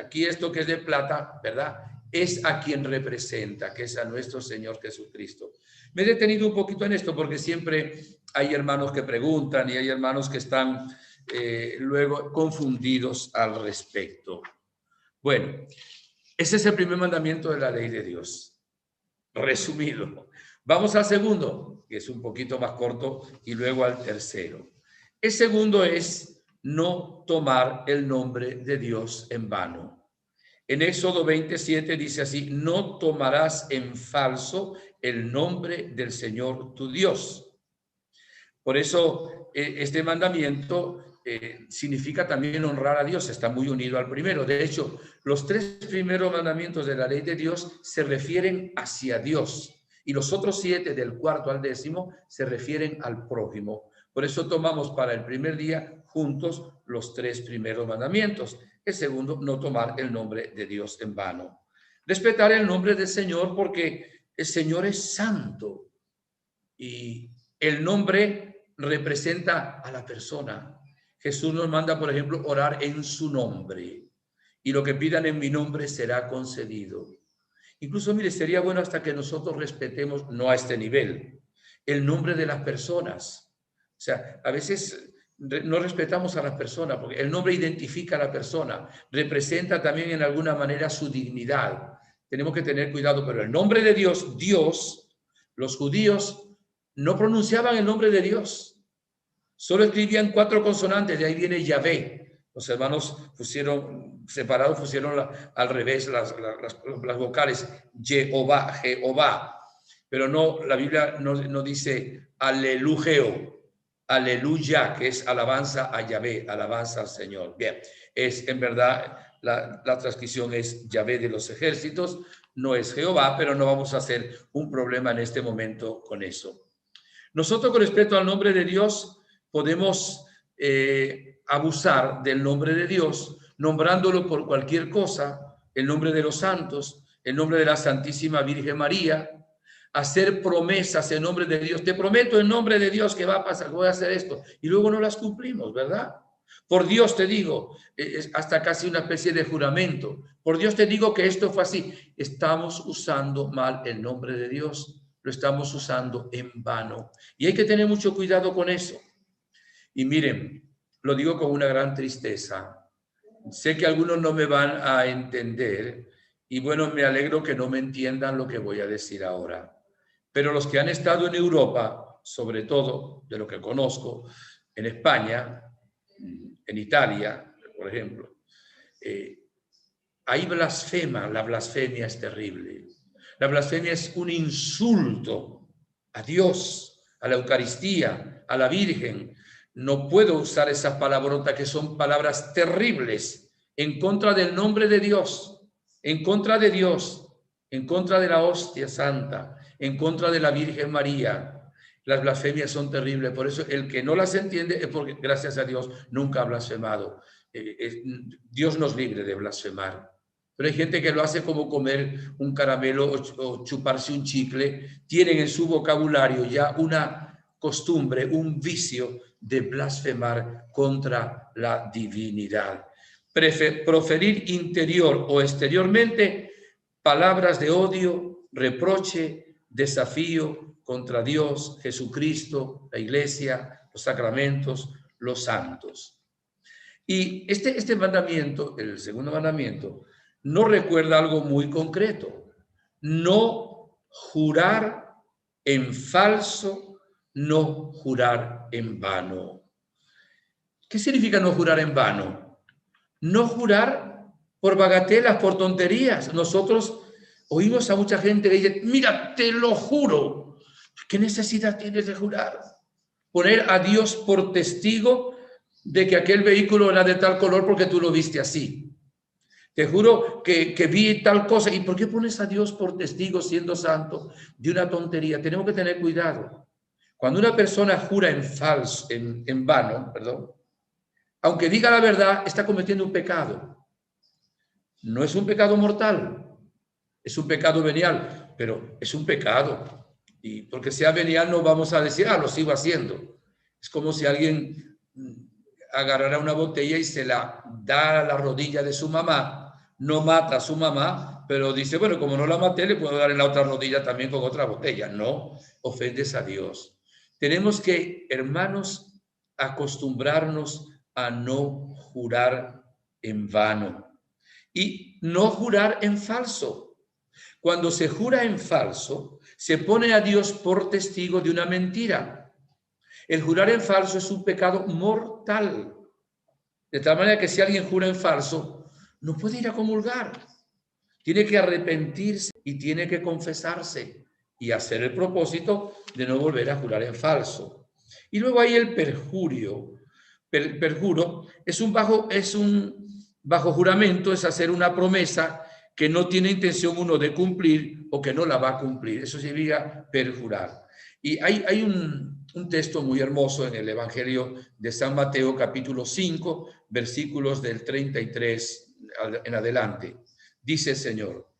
aquí esto que es de plata, ¿verdad? Es a quien representa, que es a nuestro Señor Jesucristo. Me he detenido un poquito en esto porque siempre hay hermanos que preguntan y hay hermanos que están luego confundidos al respecto. Bueno, ese es el primer mandamiento de la ley de Dios, resumido. Vamos al segundo, que es un poquito más corto, y luego al tercero. El segundo es no tomar el nombre de Dios en vano. En Éxodo 27 dice así: no tomarás en falso el nombre del Señor tu Dios. Por eso este mandamiento significa también honrar a Dios, está muy unido al primero. De hecho, los 3 primeros mandamientos de la ley de Dios se refieren hacia Dios y los otros 7, del 4 al 10, se refieren al prójimo. Por eso tomamos para el primer día juntos los 3 primeros mandamientos. El segundo, no tomar el nombre de Dios en vano. Respetar el nombre del Señor porque el Señor es santo y el nombre representa a la persona. Jesús nos manda, por ejemplo, orar en su nombre. Y lo que pidan en mi nombre será concedido. Incluso, mire, sería bueno hasta que nosotros respetemos, no a este nivel, el nombre de las personas. O sea, a veces no respetamos a las personas, porque el nombre identifica a la persona, representa también en alguna manera su dignidad. Tenemos que tener cuidado, pero el nombre de Dios, Dios, los judíos no pronunciaban el nombre de Dios, solo escribían 4 consonantes, de ahí viene Yahvé. Los hermanos separados, pusieron al revés las vocales, Jehová, Jehová. Pero no, la Biblia no dice alelujeo, aleluya, que es alabanza a Yahvé, alabanza al Señor. Bien, en verdad, la transcripción es Yahvé de los ejércitos, no es Jehová, pero no vamos a hacer un problema en este momento con eso. Nosotros, con respecto al nombre de Dios, podemos abusar del nombre de Dios, nombrándolo por cualquier cosa, el nombre de los santos, el nombre de la Santísima Virgen María, hacer promesas en nombre de Dios. Te prometo en nombre de Dios que va a pasar, voy a hacer esto, y luego no las cumplimos, ¿verdad? Por Dios te digo, es hasta casi una especie de juramento. Por Dios te digo que esto fue así. Estamos usando mal el nombre de Dios, lo estamos usando en vano. Y hay que tener mucho cuidado con eso. Y miren, lo digo con una gran tristeza. Sé que algunos no me van a entender y bueno, me alegro que no me entiendan lo que voy a decir ahora. Pero los que han estado en Europa, sobre todo de lo que conozco, en España, en Italia, por ejemplo, hay blasfema, la blasfemia es terrible. La blasfemia es un insulto a Dios, a la Eucaristía, a la Virgen. No puedo usar esas palabrotas que son palabras terribles en contra del nombre de Dios, en contra de Dios, en contra de la hostia santa, en contra de la Virgen María. Las blasfemias son terribles, por eso el que no las entiende es porque, gracias a Dios, nunca ha blasfemado. Dios nos libre de blasfemar. Pero hay gente que lo hace como comer un caramelo o chuparse un chicle. Tienen en su vocabulario ya una costumbre, un vicio de blasfemar contra la divinidad. Proferir interior o exteriormente palabras de odio, reproche, desafío contra Dios, Jesucristo, la Iglesia, los sacramentos, los santos. Y este mandamiento, el segundo mandamiento, nos recuerda algo muy concreto. No jurar en falso, no jurar en vano. ¿Qué significa no jurar en vano? No jurar por bagatelas, por tonterías. Nosotros oímos a mucha gente que dice, mira, te lo juro. ¿Qué necesidad tienes de jurar? Poner a Dios por testigo de que aquel vehículo era de tal color porque tú lo viste así. Te juro que vi tal cosa. ¿Y por qué pones a Dios por testigo siendo santo de una tontería? Tenemos que tener cuidado. Cuando una persona jura en falso, en vano, perdón, aunque diga la verdad, está cometiendo un pecado. No es un pecado mortal, es un pecado venial, pero es un pecado. Y porque sea venial no vamos a decir, lo sigo haciendo. Es como si alguien agarrara una botella y se la da a la rodilla de su mamá. No mata a su mamá, pero dice, bueno, como no la maté, le puedo dar en la otra rodilla también con otra botella. No, ofendes a Dios. Tenemos que, hermanos, acostumbrarnos a no jurar en vano y no jurar en falso. Cuando se jura en falso, se pone a Dios por testigo de una mentira. El jurar en falso es un pecado mortal. De tal manera que si alguien jura en falso, no puede ir a comulgar. Tiene que arrepentirse y tiene que confesarse y hacer el propósito de no volver a jurar en falso. Y luego hay el perjurio. Perjuro es un bajo juramento, es hacer una promesa que no tiene intención uno de cumplir o que no la va a cumplir. Eso significa perjurar. Y hay un texto muy hermoso en el Evangelio de San Mateo, capítulo 5, versículos del 33 en adelante. Dice el Señor,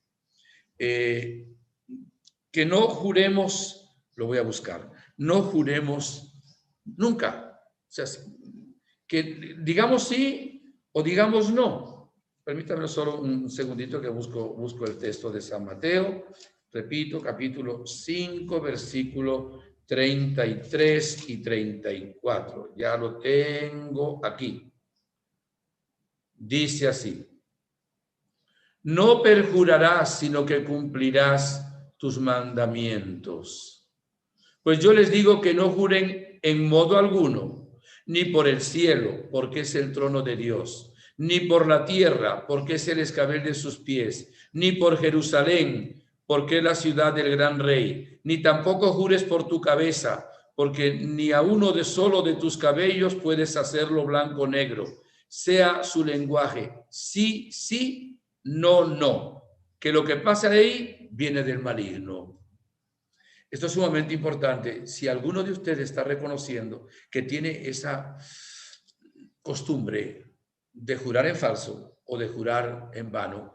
que no juremos, lo voy a buscar, no juremos nunca. O sea, que digamos sí o digamos no. Permítanme solo un segundito que busco el texto de San Mateo. Repito, capítulo 5, versículo 33 y 34. Ya lo tengo aquí. Dice así: no perjurarás, sino que cumplirás tus mandamientos. Pues yo les digo que no juren en modo alguno, ni por el cielo, porque es el trono de Dios, ni por la tierra, porque es el escabel de sus pies, ni por Jerusalén, porque es la ciudad del gran rey, ni tampoco jures por tu cabeza, porque ni a uno de solo de tus cabellos puedes hacerlo blanco o negro. Sea su lenguaje sí, sí, no, no. Que lo que pasa de ahí viene del maligno. Esto es sumamente importante. Si alguno de ustedes está reconociendo que tiene esa costumbre de jurar en falso o de jurar en vano,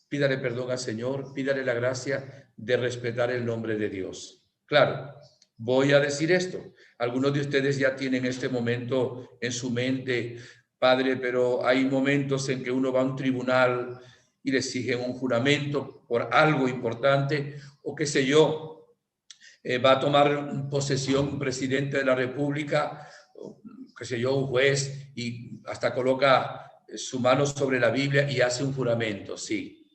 pídale perdón al Señor, pídale la gracia de respetar el nombre de Dios. Claro, voy a decir esto. Algunos de ustedes ya tienen este momento en su mente, Padre, pero hay momentos en que uno va a un tribunal y le exigen un juramento por algo importante, o qué sé yo, va a tomar posesión un presidente de la República, o, qué sé yo, un juez, y hasta coloca su mano sobre la Biblia y hace un juramento, sí.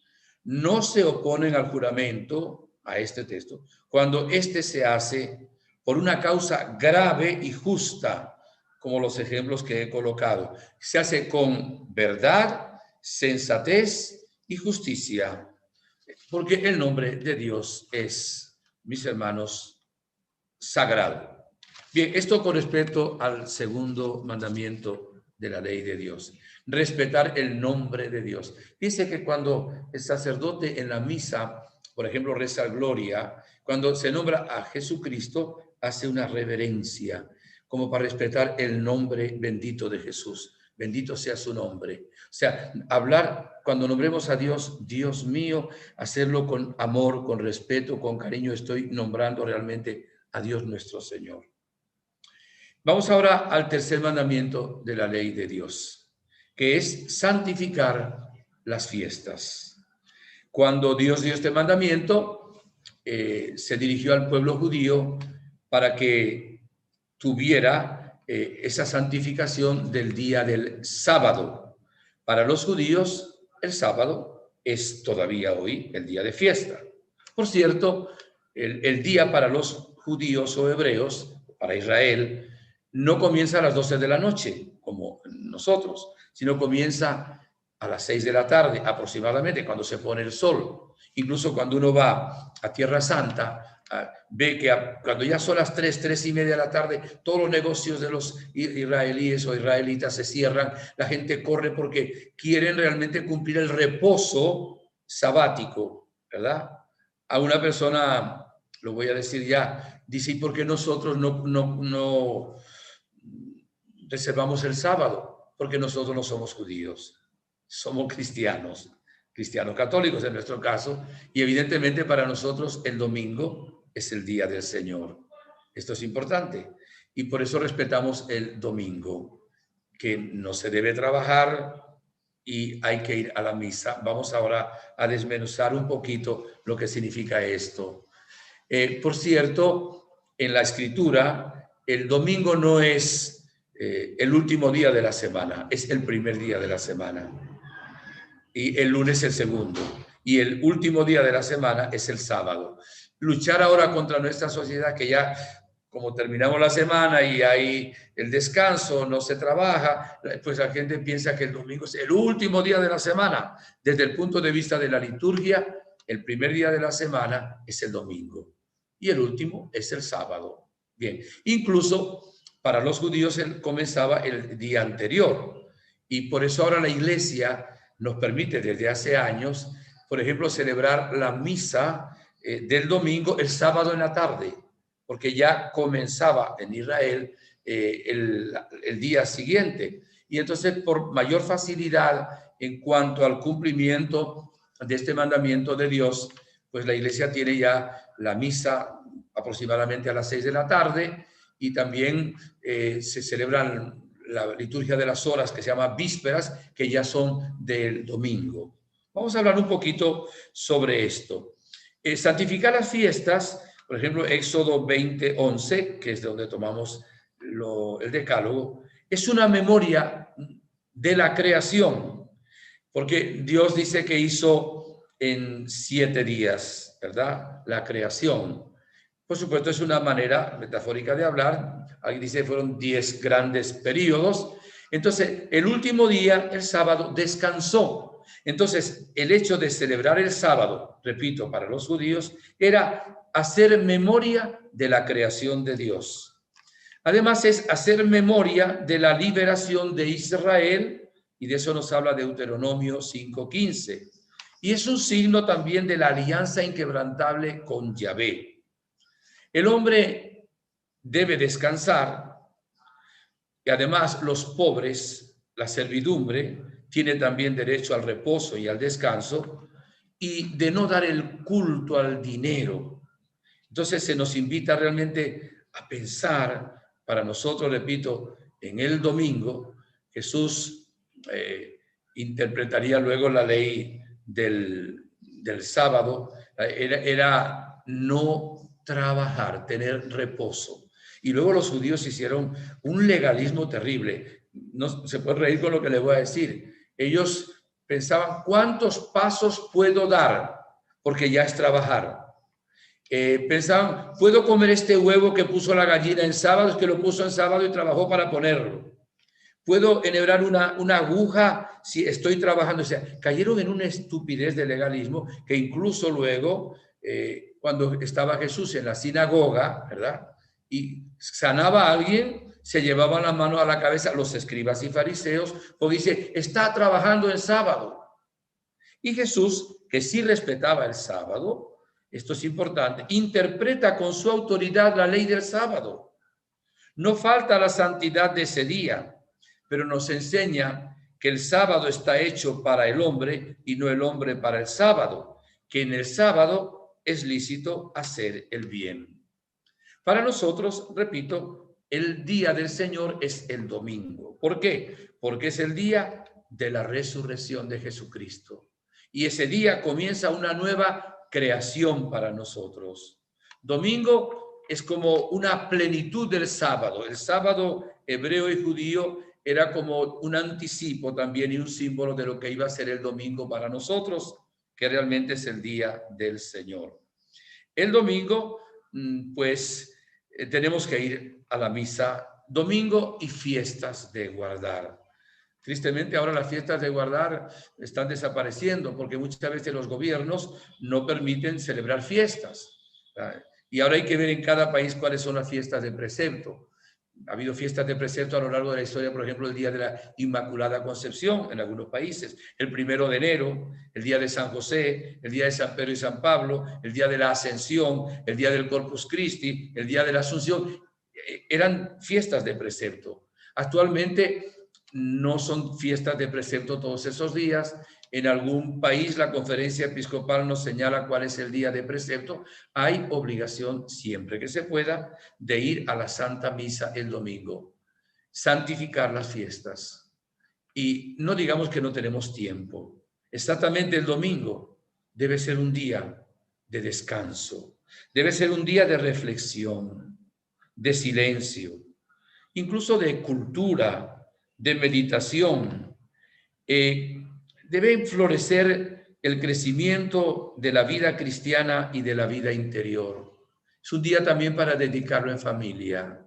No se oponen al juramento, a este texto, cuando éste se hace por una causa grave y justa, como los ejemplos que he colocado. Se hace con verdad, sensatez y justicia, porque el nombre de Dios es, mis hermanos, sagrado. Bien, esto con respecto al segundo mandamiento de la ley de Dios, respetar el nombre de Dios. Dice que cuando el sacerdote en la misa, por ejemplo, reza Gloria, cuando se nombra a Jesucristo, hace una reverencia, como para respetar el nombre bendito de Jesús. Bendito sea su nombre. O sea, hablar, cuando nombremos a Dios, Dios mío, hacerlo con amor, con respeto, con cariño, estoy nombrando realmente a Dios nuestro Señor. Vamos ahora al tercer mandamiento de la ley de Dios, que es santificar las fiestas. Cuando Dios dio este mandamiento, se dirigió al pueblo judío para que tuviera esa santificación del día del sábado. Para los judíos, el sábado es todavía hoy el día de fiesta. Por cierto, el día para los judíos o hebreos, para Israel, no comienza a las 12 de la noche, como nosotros, sino comienza a las 6 de la tarde aproximadamente, cuando se pone el sol. Incluso cuando uno va a Tierra Santa, ve que cuando ya son las 3 y media de la tarde, todos los negocios de los israelíes o israelitas se cierran, la gente corre porque quieren realmente cumplir el reposo sabático, ¿verdad? A una persona, lo voy a decir ya, dice, ¿y por qué nosotros no reservamos el sábado? Porque nosotros no somos judíos, somos cristianos católicos en nuestro caso, y evidentemente para nosotros el domingo es el día del Señor. Esto es importante y por eso respetamos el domingo, que no se debe trabajar y hay que ir a la misa. Vamos ahora a desmenuzar un poquito lo que significa esto. Por cierto, en la Escritura, el domingo no es el último día de la semana, es el primer día de la semana. Y el lunes el segundo. Y el último día de la semana es el sábado. Luchar ahora contra nuestra sociedad, que ya como terminamos la semana y hay el descanso, no se trabaja, pues la gente piensa que el domingo es el último día de la semana. Desde el punto de vista de la liturgia, el primer día de la semana es el domingo y el último es el sábado. Bien, incluso para los judíos comenzaba el día anterior y por eso ahora la iglesia nos permite desde hace años, por ejemplo, celebrar la misa del domingo el sábado en la tarde, porque ya comenzaba en Israel el día siguiente. Y entonces, por mayor facilidad en cuanto al cumplimiento de este mandamiento de Dios, pues la iglesia tiene ya la misa aproximadamente a las 6 de la tarde y también se celebran la liturgia de las horas que se llama vísperas, que ya son del domingo. Vamos a hablar un poquito sobre esto. Santificar las fiestas, por ejemplo, Éxodo 20:11, que es de donde tomamos el decálogo, es una memoria de la creación, porque Dios dice que hizo en 7 días, ¿verdad? La creación. Por supuesto, es una manera metafórica de hablar. Alguien dice que fueron 10 grandes periodos. Entonces, el último día, el sábado, descansó. Entonces, el hecho de celebrar el sábado, repito, para los judíos, era hacer memoria de la creación de Dios. Además, es hacer memoria de la liberación de Israel, y de eso nos habla Deuteronomio 5:15. Y es un signo también de la alianza inquebrantable con Yahvé. El hombre debe descansar, y además los pobres, la servidumbre, tiene también derecho al reposo y al descanso, y de no dar el culto al dinero. Entonces se nos invita realmente a pensar, para nosotros, repito, en el domingo. Jesús interpretaría luego la ley del sábado, era no trabajar, tener reposo. Y luego los judíos hicieron un legalismo terrible. No se puede reír con lo que les voy a decir. Ellos pensaban, ¿cuántos pasos puedo dar? Porque ya es trabajar. Pensaban, ¿puedo comer este huevo que puso la gallina en sábado? Es que lo puso en sábado y trabajó para ponerlo. ¿Puedo enhebrar una aguja si estoy trabajando? O sea, cayeron en una estupidez de legalismo que incluso luego, cuando estaba Jesús en la sinagoga, ¿verdad? Y sanaba a alguien, se llevaban la mano a la cabeza los escribas y fariseos, porque dice, está trabajando el sábado. Y Jesús, que sí respetaba el sábado, esto es importante, interpreta con su autoridad la ley del sábado. No falta la santidad de ese día, pero nos enseña que el sábado está hecho para el hombre y no el hombre para el sábado, que en el sábado es lícito hacer el bien. Para nosotros, repito, el día del Señor es el domingo. ¿Por qué? Porque es el día de la resurrección de Jesucristo. Y ese día comienza una nueva creación para nosotros. Domingo es como una plenitud del sábado. El sábado hebreo y judío era como un anticipo también y un símbolo de lo que iba a ser el domingo para nosotros, que realmente es el día del Señor. El domingo, pues, tenemos que ir a la misa domingo y fiestas de guardar. Tristemente, ahora las fiestas de guardar están desapareciendo porque muchas veces los gobiernos no permiten celebrar fiestas. Y ahora hay que ver en cada país cuáles son las fiestas de precepto. Ha habido fiestas de precepto a lo largo de la historia, por ejemplo, el día de la Inmaculada Concepción en algunos países, el 1 de enero, el día de San José, el día de San Pedro y San Pablo, el día de la Ascensión, el día del Corpus Christi, el día de la Asunción. Eran fiestas de precepto. Actualmente no son fiestas de precepto todos esos días. En algún país la conferencia episcopal nos señala cuál es el día de precepto. Hay obligación, siempre que se pueda, de ir a la Santa Misa el domingo. Santificar las fiestas. Y no digamos que no tenemos tiempo. Exactamente el domingo debe ser un día de descanso. Debe ser un día de reflexión, de silencio, incluso de cultura, de meditación. Debe florecer el crecimiento de la vida cristiana y de la vida interior. Es un día también para dedicarlo en familia.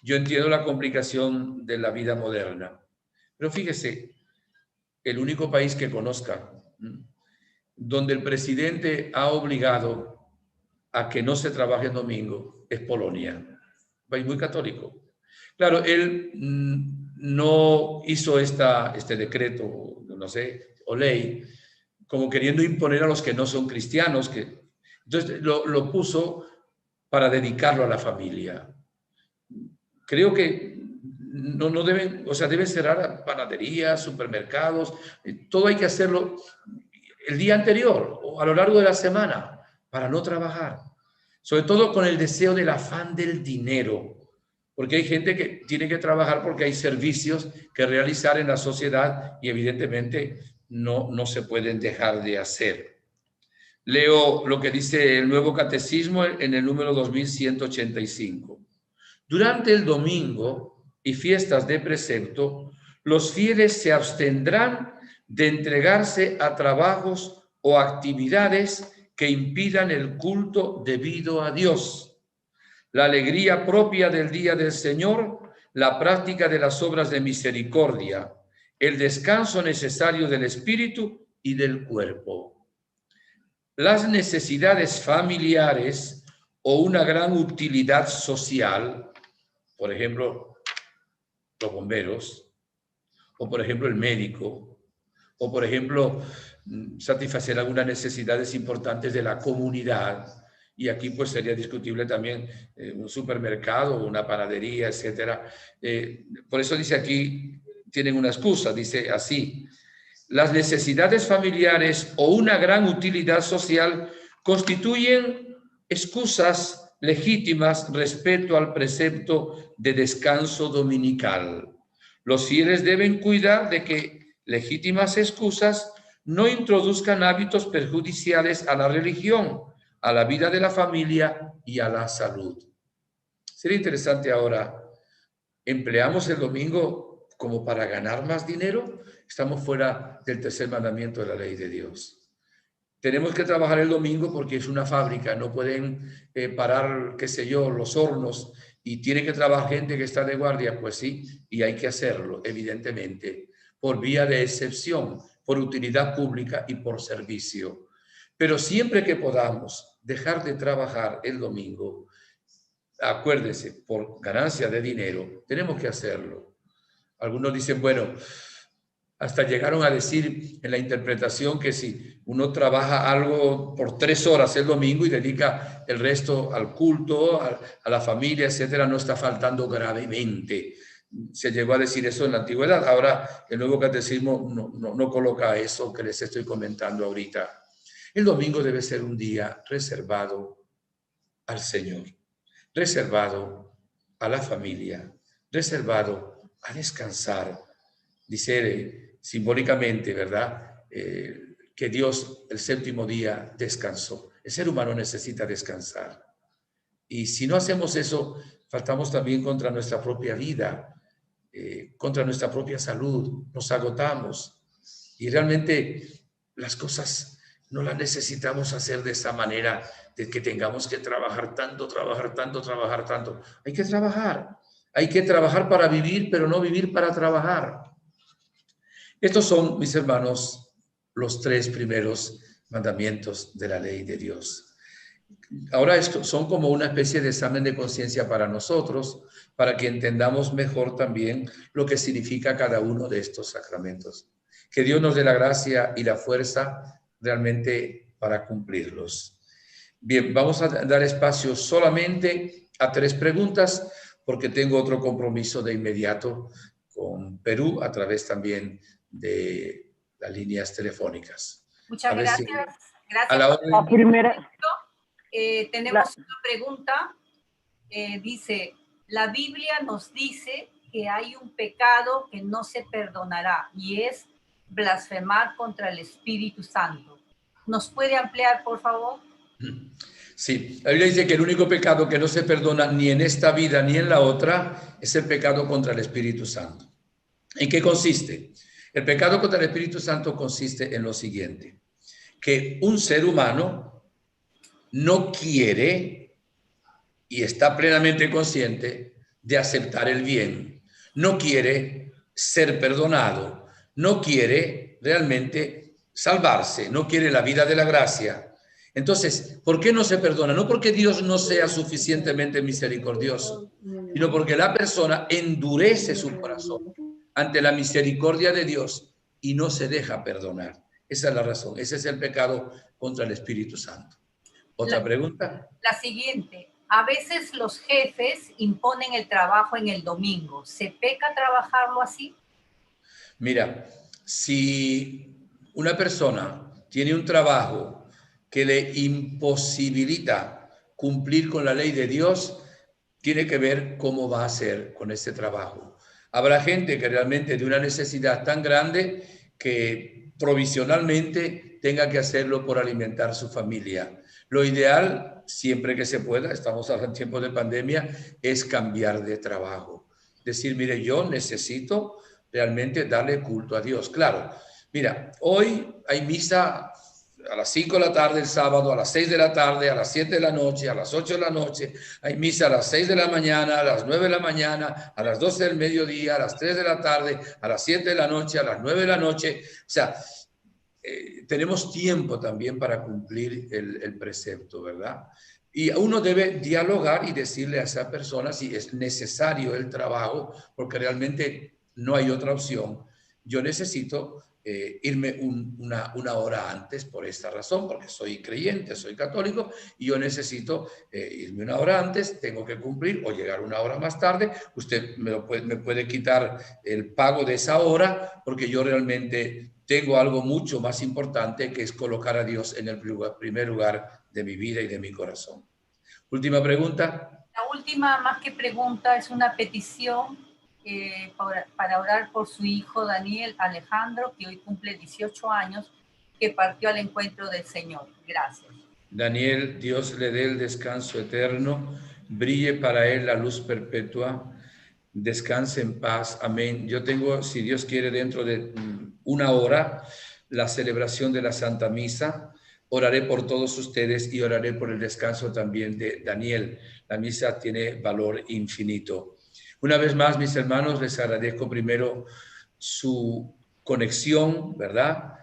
Yo entiendo la complicación de la vida moderna, pero fíjese, el único país que conozca donde el presidente ha obligado a que no se trabaje el domingo es Polonia, un país muy católico. Claro, él no hizo este decreto, no sé, o ley, como queriendo imponer a los que no son cristianos, entonces lo puso para dedicarlo a la familia. Creo que no deben, o sea, deben cerrar panaderías, supermercados, todo hay que hacerlo el día anterior o a lo largo de la semana para no trabajar, sobre todo con el deseo del afán del dinero. porque hay gente que tiene que trabajar porque hay servicios que realizar en la sociedad y evidentemente no se pueden dejar de hacer. Leo lo que dice el Nuevo Catecismo en el número 2185. Durante el domingo y fiestas de precepto, los fieles se abstendrán de entregarse a trabajos o actividades que impidan el culto debido a Dios, la alegría propia del día del Señor, la práctica de las obras de misericordia, el descanso necesario del espíritu y del cuerpo. Las necesidades familiares o una gran utilidad social, por ejemplo, los bomberos, o por ejemplo el médico, o por ejemplo satisfacer algunas necesidades importantes de la comunidad. Y aquí pues sería discutible también un supermercado, una panadería, etcétera. Por eso dice aquí, tienen una excusa, dice así: las necesidades familiares o una gran utilidad social constituyen excusas legítimas respecto al precepto de descanso dominical. Los fieles deben cuidar de que legítimas excusas no introduzcan hábitos perjudiciales a la religión, a la vida de la familia y a la salud. Sería interesante ahora, ¿empleamos el domingo como para ganar más dinero? Estamos fuera del tercer mandamiento de la ley de Dios. Tenemos que trabajar el domingo porque es una fábrica, no pueden parar, qué sé yo, los hornos y tiene que trabajar gente que está de guardia, pues sí, y hay que hacerlo, evidentemente, por vía de excepción, por utilidad pública y por servicio. Pero siempre que podamos dejar de trabajar el domingo, acuérdese, por ganancia de dinero, tenemos que hacerlo. Algunos dicen, bueno, hasta llegaron a decir en la interpretación que si uno trabaja algo por 3 horas el domingo y dedica el resto al culto, a la familia, etcétera, no está faltando gravemente. Se llegó a decir eso en la antigüedad. Ahora el Nuevo Catecismo no coloca eso que les estoy comentando ahorita. El domingo debe ser un día reservado al Señor, reservado a la familia, reservado a descansar. Dice simbólicamente, ¿verdad? Que Dios el séptimo día descansó. El ser humano necesita descansar. Y si no hacemos eso, faltamos también contra nuestra propia vida, contra nuestra propia salud, nos agotamos. Y realmente las cosas no las necesitamos hacer de esa manera, de que tengamos que trabajar tanto, trabajar tanto, trabajar tanto. Hay que trabajar para vivir, pero no vivir para trabajar. Estos son, mis hermanos, los 3 primeros mandamientos de la ley de Dios. Ahora estos son como una especie de examen de conciencia para nosotros, para que entendamos mejor también lo que significa cada uno de estos sacramentos. Que Dios nos dé la gracia y la fuerza realmente para cumplirlos. Bien, vamos a dar espacio solamente a 3 preguntas, porque tengo otro compromiso de inmediato con Perú a través también de las líneas telefónicas. Muchas gracias. Si, gracias a la por orden. primera. Tenemos una pregunta. Dice, la Biblia nos dice que hay un pecado que no se perdonará y es blasfemar contra el Espíritu Santo. ¿Nos puede ampliar, por favor? Sí, la Biblia dice que el único pecado que no se perdona ni en esta vida ni en la otra es el pecado contra el Espíritu Santo. ¿En qué consiste? El pecado contra el Espíritu Santo consiste en lo siguiente: que un ser humano no quiere y está plenamente consciente de aceptar el bien, no quiere ser perdonado, no quiere realmente salvarse, no quiere la vida de la gracia. Entonces, ¿por qué no se perdona? No porque Dios no sea suficientemente misericordioso, sino porque la persona endurece su corazón ante la misericordia de Dios y no se deja perdonar. Esa es la razón. Ese es el pecado contra el Espíritu Santo. ¿Otra pregunta? La siguiente. A veces los jefes imponen el trabajo en el domingo. ¿Se peca trabajarlo así? Mira, si una persona tiene un trabajo que le imposibilita cumplir con la ley de Dios, tiene que ver cómo va a hacer con este trabajo. Habrá gente que realmente de una necesidad tan grande que provisionalmente tenga que hacerlo por alimentar su familia. Lo ideal, siempre que se pueda, estamos en tiempos de pandemia, es cambiar de trabajo. Decir, mire, yo necesito realmente darle culto a Dios. Claro, mira, hoy hay misa a las 5 de la tarde el sábado, a las 6 de la tarde, a las 7 de la noche, a las 8 de la noche. Hay misa a las 6 de la mañana, a las 9 de la mañana, a las 12 del mediodía, a las 3 de la tarde, a las 7 de la noche, a las 9 de la noche. O sea, tenemos tiempo también para cumplir el precepto, ¿verdad? Y uno debe dialogar y decirle a esa persona si es necesario el trabajo, porque realmente no hay otra opción. Yo necesito irme una hora antes por esta razón, porque soy creyente, soy católico, y yo necesito irme una hora antes, tengo que cumplir o llegar una hora más tarde. Usted me puede quitar el pago de esa hora, porque yo realmente tengo algo mucho más importante, que es colocar a Dios en el primer lugar de mi vida y de mi corazón. Última pregunta. La última, más que pregunta, es una petición para orar por su hijo Daniel Alejandro, que hoy cumple 18 años, que partió al encuentro del Señor. Gracias. Daniel, Dios le dé el descanso eterno, brille para él la luz perpetua, descanse en paz. Amén. Yo tengo, si Dios quiere, dentro de una hora, la celebración de la Santa Misa. Oraré por todos ustedes y oraré por el descanso también de Daniel. La misa tiene valor infinito. Una vez más, mis hermanos, les agradezco primero su conexión, ¿verdad?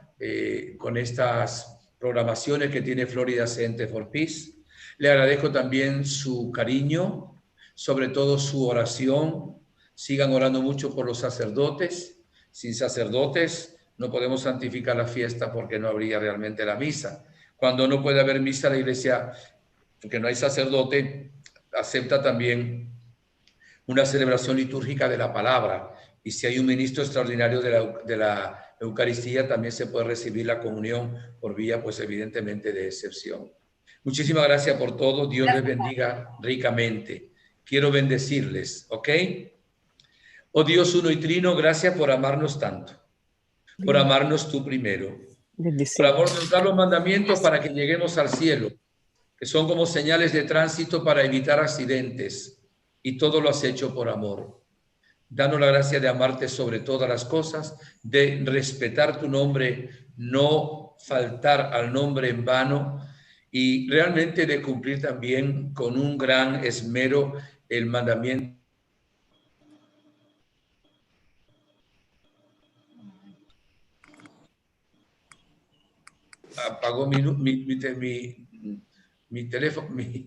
Con estas programaciones que tiene Florida Center for Peace. Le agradezco también su cariño, sobre todo su oración. Sigan orando mucho por los sacerdotes. Sin sacerdotes no podemos santificar la fiesta, porque no habría realmente la misa. Cuando no puede haber misa, la iglesia, porque no hay sacerdote, acepta también una celebración litúrgica de la palabra. Y si hay un ministro extraordinario de la Eucaristía, también se puede recibir la comunión por vía, pues evidentemente, de excepción. Muchísimas gracias por todo. Dios les bendiga ricamente. Quiero bendecirles, ¿ok? Oh Dios uno y trino, gracias por amarnos tanto, por amarnos tú primero, por amarnos, dar los mandamientos para que lleguemos al cielo, que son como señales de tránsito para evitar accidentes, y todo lo has hecho por amor. Danos la gracia de amarte sobre todas las cosas, de respetar tu nombre, no faltar al nombre en vano, y realmente de cumplir también con un gran esmero el mandamiento. Apagó mi teléfono, mi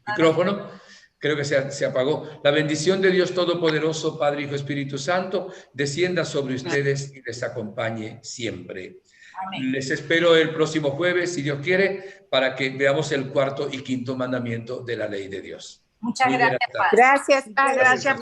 micrófono. Creo que se apagó. La bendición de Dios Todopoderoso, Padre, Hijo, Espíritu Santo, descienda sobre ustedes y les acompañe siempre. Amén. Les espero el próximo jueves, si Dios quiere, para que veamos el cuarto y quinto mandamiento de la ley de Dios. Muchas gracias. Gracias.